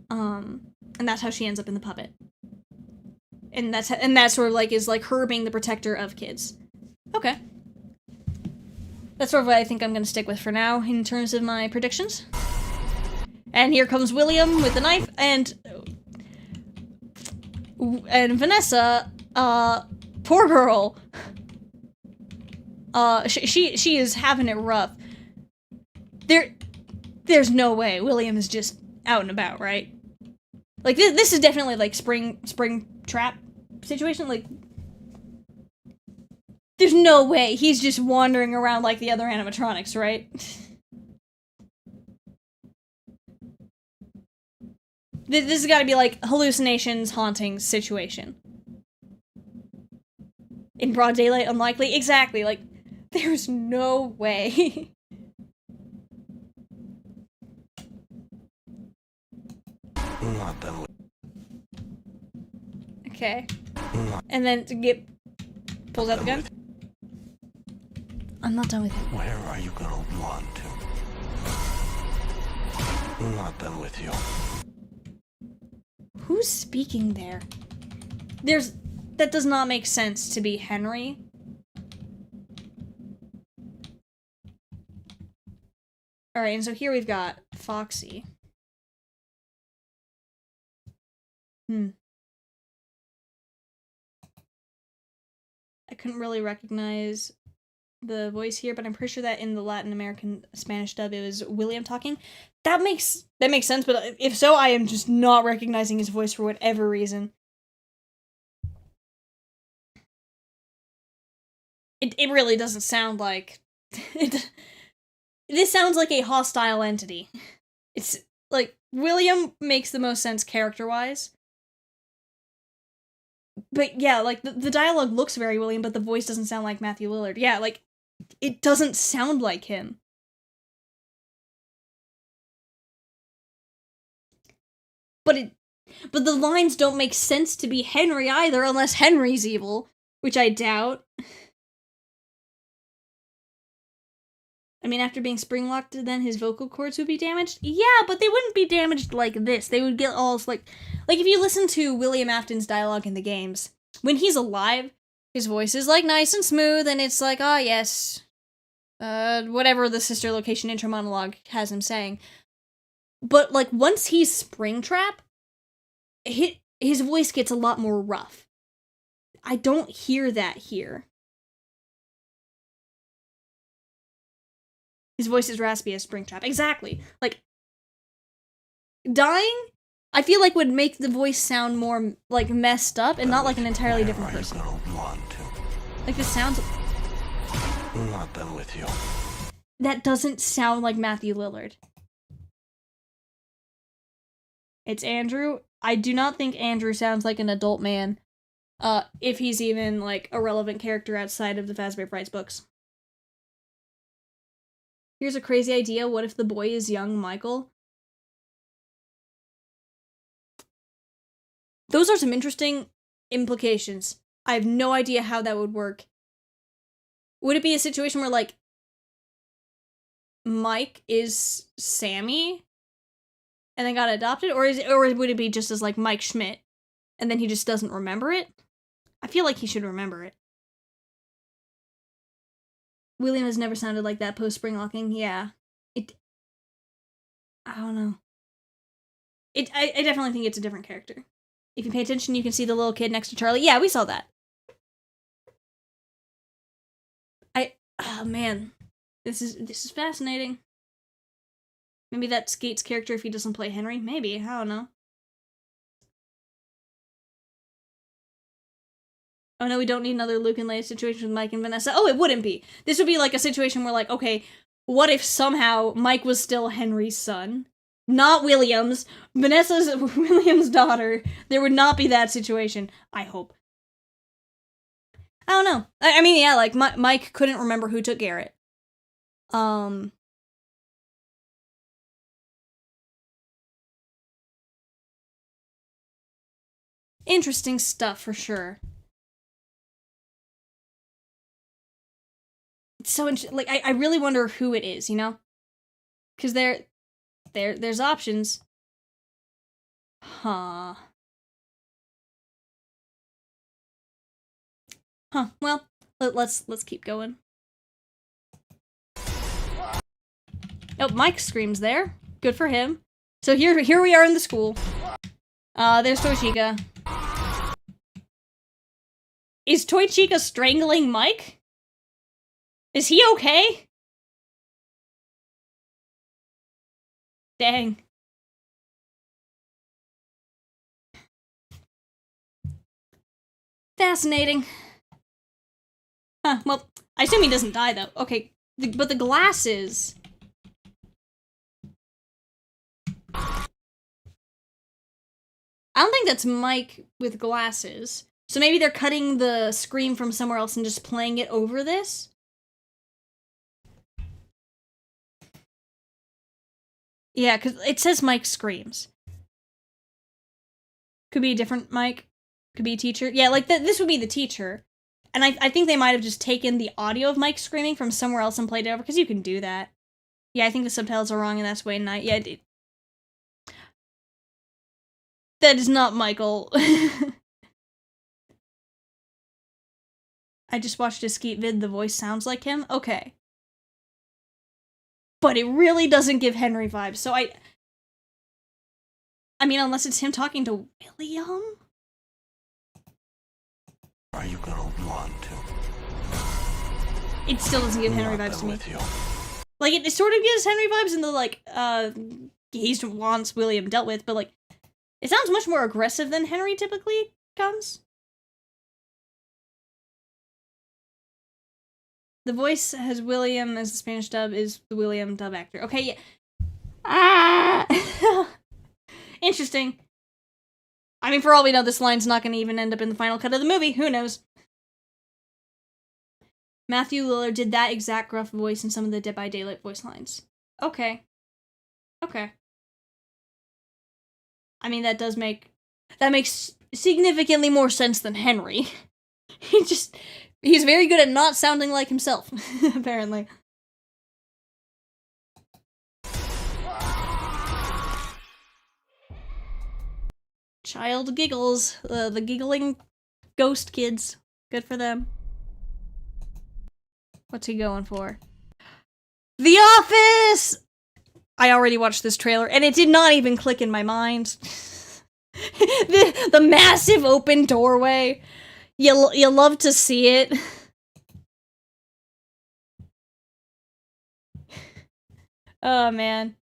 And that's how she ends up in the puppet. And that sort of, like, is, like, her being the protector of kids. Okay. That's sort of what I think I'm going to stick with for now, in terms of my predictions. And here comes William with the knife, and Vanessa, poor girl. She is having it rough. There's no way William is just out and about, right? Like, this is definitely, like, spring trap situation, like... There's no way he's just wandering around like the other animatronics, right? This has got to be like hallucinations, hauntings situation. In broad daylight, unlikely? Exactly, like, there's no way. Not done with. Okay. And then to get... Pulls out the gun. I'm not done with it. Where are you gonna run to? I'm not done with you. Who's speaking there? That does not make sense to be Henry. Alright, and so here we've got Foxy. I couldn't really recognize the voice here, but I'm pretty sure that in the Latin American Spanish dub it was William talking. That makes sense, but if so, I am just not recognizing his voice for whatever reason. It really doesn't sound like this sounds like a hostile entity. It's like William makes the most sense character-wise. But yeah, like the dialogue looks very William, but the voice doesn't sound like Matthew Lillard. Yeah, like it doesn't sound like him. But the lines don't make sense to be Henry either, unless Henry's evil, which I doubt. I mean, after being spring-locked, then his vocal cords would be damaged? Yeah, but they wouldn't be damaged like this. They would get all, like if you listen to William Afton's dialogue in the games, when he's alive, his voice is, like, nice and smooth, and it's like, ah, yes, whatever the sister location intro monologue has him saying. But, like, once he's Springtrap, his voice gets a lot more rough. I don't hear that here. His voice is raspy as Springtrap. Exactly. Like, dying, I feel like would make the voice sound more, like, messed up and not like an entirely different person. Like, this sounds... I'm not done with you. That doesn't sound like Matthew Lillard. It's Andrew. I do not think Andrew sounds like an adult man, if he's even, like, a relevant character outside of the Fazbear Frights books. Here's a crazy idea. What if the boy is young Michael? Those are some interesting implications. I have no idea how that would work. Would it be a situation where, like, Mike is Sammy and then got adopted? Or would it be just as, like, Mike Schmidt and then he just doesn't remember it? I feel like he should remember it. William has never sounded like that post-spring locking. Yeah. I don't know. I definitely think it's a different character. If you pay attention, you can see the little kid next to Charlie. Yeah, we saw that. Oh man. This is fascinating. Maybe that's Gates' character if he doesn't play Henry. Maybe, I don't know. Oh no, we don't need another Luke and Leia situation with Mike and Vanessa. Oh, it wouldn't be. This would be like a situation where, like, okay, what if somehow Mike was still Henry's son? Not William's. Vanessa's William's daughter. There would not be that situation. I hope. I don't know. I mean, yeah, like, Mike couldn't remember who took Garrett. Interesting stuff, for sure. It's so interesting. Like, I really wonder who it is, you know? Because there's options. Huh. Huh, well, let's keep going. Oh, Mike screams there. Good for him. So here we are in the school. There's Toy Chica. Is Toy Chica strangling Mike? Is he okay? Dang. Fascinating. Huh, well, I assume he doesn't die, though. Okay, but the glasses... I don't think that's Mike with glasses. So maybe they're cutting the scream from somewhere else and just playing it over this? Yeah, because it says Mike screams. Could be a different Mike. Could be a teacher. Yeah, like, this would be the teacher. And I think they might have just taken the audio of Mike screaming from somewhere else and played it over, because you can do that. Yeah, I think the subtitles are wrong and that's Wayne Knight. Yeah, That is not Michael. I just watched a Skeet vid, the voice sounds like him. Okay. But it really doesn't give Henry vibes, so I mean, unless it's him talking to William? Are you gonna want to? It still doesn't give Henry vibes to me. With you. Like, it sort of gives Henry vibes in the, like, he wants William dealt with, but, like, it sounds much more aggressive than Henry typically comes. The voice has William as the Spanish dub is the William dub actor. Okay, yeah. Ah! Interesting. I mean, for all we know, this line's not going to even end up in the final cut of the movie. Who knows? Matthew Lillard did that exact gruff voice in some of the Dead by Daylight voice lines. Okay. Okay. I mean, that makes significantly more sense than Henry. He's very good at not sounding like himself, apparently. Child giggles. The giggling ghost kids. Good for them. What's he going for? The Office! I already watched this trailer, and it did not even click in my mind. the massive open doorway. You love to see it. Oh, man.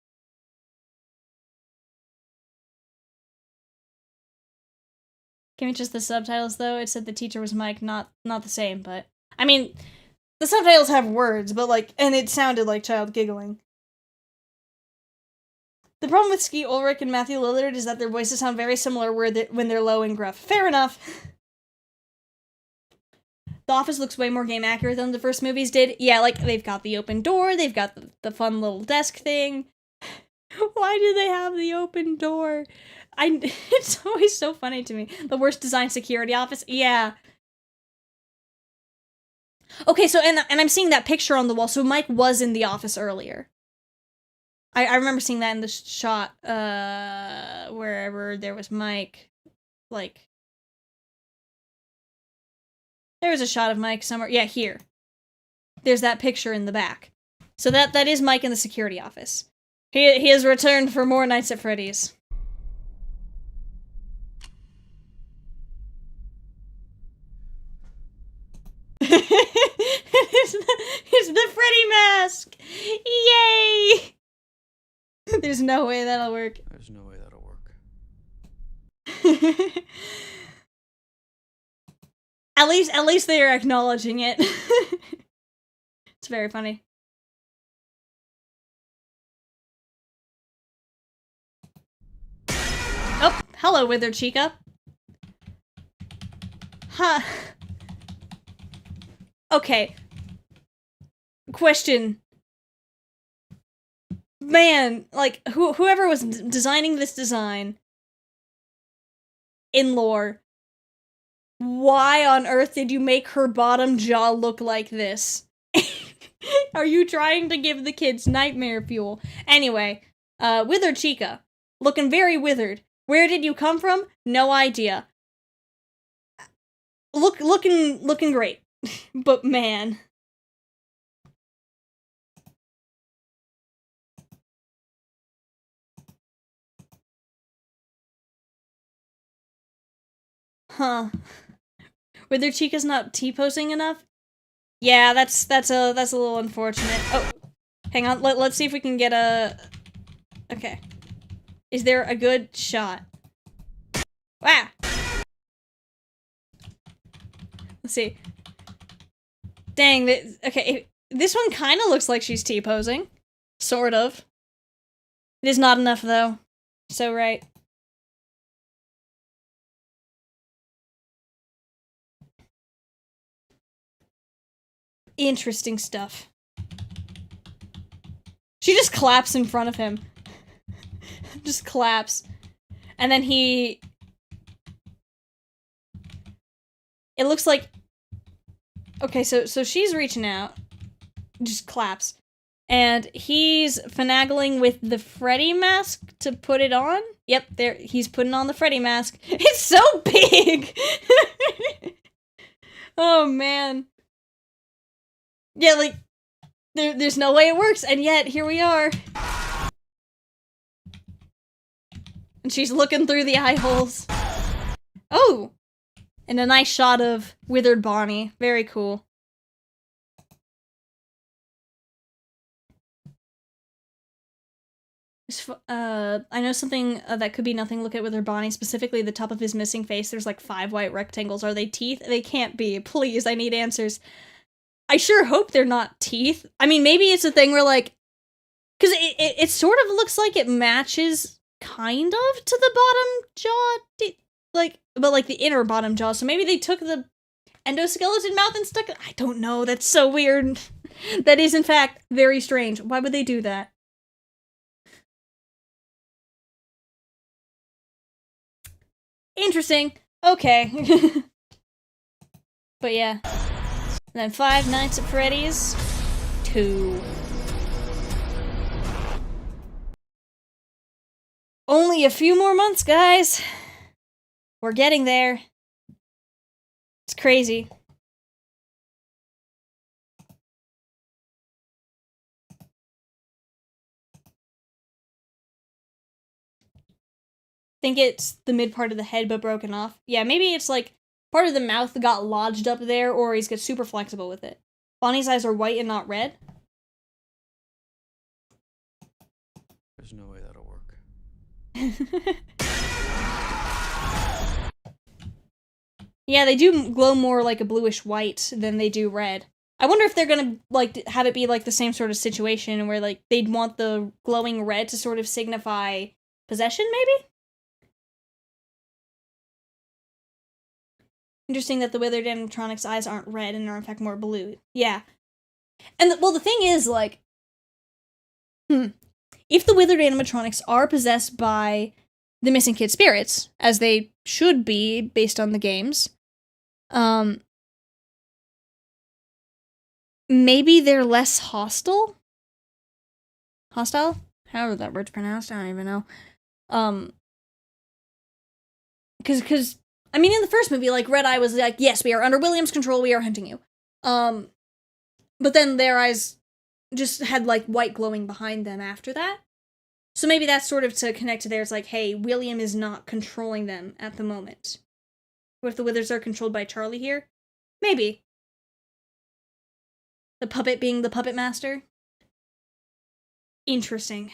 Can we just the subtitles, though? It said the teacher was Mike, not the same, but... I mean, the subtitles have words, but, like, and it sounded like child giggling. The problem with Skeet Ulrich and Matthew Lillard is that their voices sound very similar when they're low and gruff. Fair enough. The Office looks way more game accurate than the first movies did. Yeah, like, they've got the open door, they've got the fun little desk thing. Why do they have the open door? It's always so funny to me. The worst designed security office? Yeah. Okay, so, and I'm seeing that picture on the wall, so Mike was in the office earlier. I remember seeing that in the shot, wherever there was Mike, like... There was a shot of Mike somewhere. Yeah, here. There's that picture in the back. So that is Mike in the security office. He has returned for more Nights at Freddy's. it's the Freddy mask! Yay! There's no way that'll work. There's no way that'll work. At least they are acknowledging it. It's very funny. Oh, hello, Withered Chica. Huh. Okay. Question. Man, like, whoever was designing this design in lore, why on earth did you make her bottom jaw look like this? Are you trying to give the kids nightmare fuel? Anyway, Withered Chica. Looking very withered. Where did you come from? No idea. Looking great. But man. Huh. Withered Chica's not T-posing enough? Yeah, that's a little unfortunate. Oh, hang on. Let's see if we can get a... Okay. Is there a good shot? Wow. Let's see. Dang, okay, this one kind of looks like she's T-posing. Sort of. It is not enough, though. So right. Interesting stuff. She just claps in front of him. Just claps. And then he... It looks like... Okay, so she's reaching out. Just claps. And he's finagling with the Freddy mask to put it on. Yep, there he's putting on the Freddy mask. It's so big! Oh, man. Yeah, like, there's no way it works, and yet, here we are. And she's looking through the eye holes. Oh! And a nice shot of withered Bonnie. Very cool. I know something that could be nothing. Look at withered Bonnie, specifically the top of his missing face. There's like 5 white rectangles. Are they teeth? They can't be. Please, I need answers. I sure hope they're not teeth. I mean, maybe it's a thing where, like, because it sort of looks like it matches, kind of, to the bottom jaw, like, but, like, the inner bottom jaw, so maybe they took the endoskeleton mouth and stuck it. I don't know, that's so weird. That is, in fact, very strange. Why would they do that? Interesting. Okay. But yeah. And then Five Nights at Freddy's 2. Only a few more months, guys. We're getting there. It's crazy. I think it's the mid part of the head but broken off. Yeah, maybe it's like part of the mouth got lodged up there, or he's got super flexible with it. Bonnie's eyes are white and not red. There's no way that'll work. Yeah, they do glow more like a bluish white than they do red. I wonder if they're gonna, like, have it be, like, the same sort of situation where, like, they'd want the glowing red to sort of signify possession, maybe? Interesting that the withered animatronic's eyes aren't red and are in fact more blue. Yeah. And, well, the thing is, like, if the withered animatronics are possessed by the missing kid spirits, as they should be based on the games, maybe they're less hostile? Hostile? However that word's pronounced, I don't even know. Cause, I mean, in the first movie, like, Red Eye was like, yes, we are under William's control, we are hunting you. But then their eyes just had, like, white glowing behind them after that. So maybe that's sort of to connect to theirs, like, hey, William is not controlling them at the moment. What if the Withers are controlled by Charlie here? Maybe. The puppet being the puppet master? Interesting.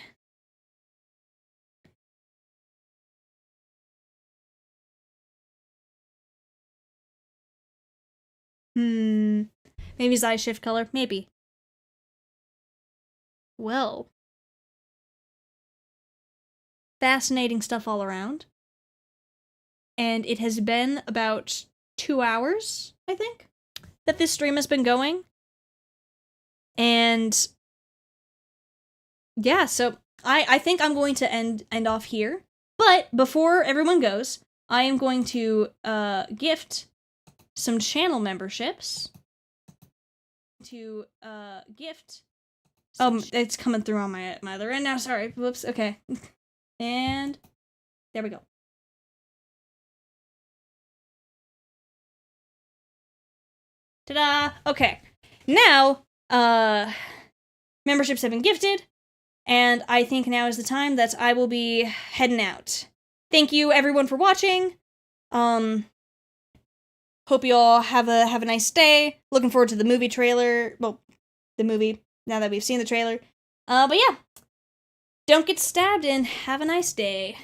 Maybe his eyes shift color? Maybe. Well. Fascinating stuff all around. And it has been about 2 hours, I think, that this stream has been going. And yeah, so I think I'm going to end off here. But before everyone goes, I am going to gift some channel memberships. To gift. It's coming through on my other end now. Sorry. Whoops. Okay. And there we go. Ta-da! Okay. Now, memberships have been gifted, and I think now is the time that I will be heading out. Thank you, everyone, for watching. Hope you all have a nice day. Looking forward to the movie trailer. Well, the movie, now that we've seen the trailer. But yeah. Don't get stabbed and have a nice day.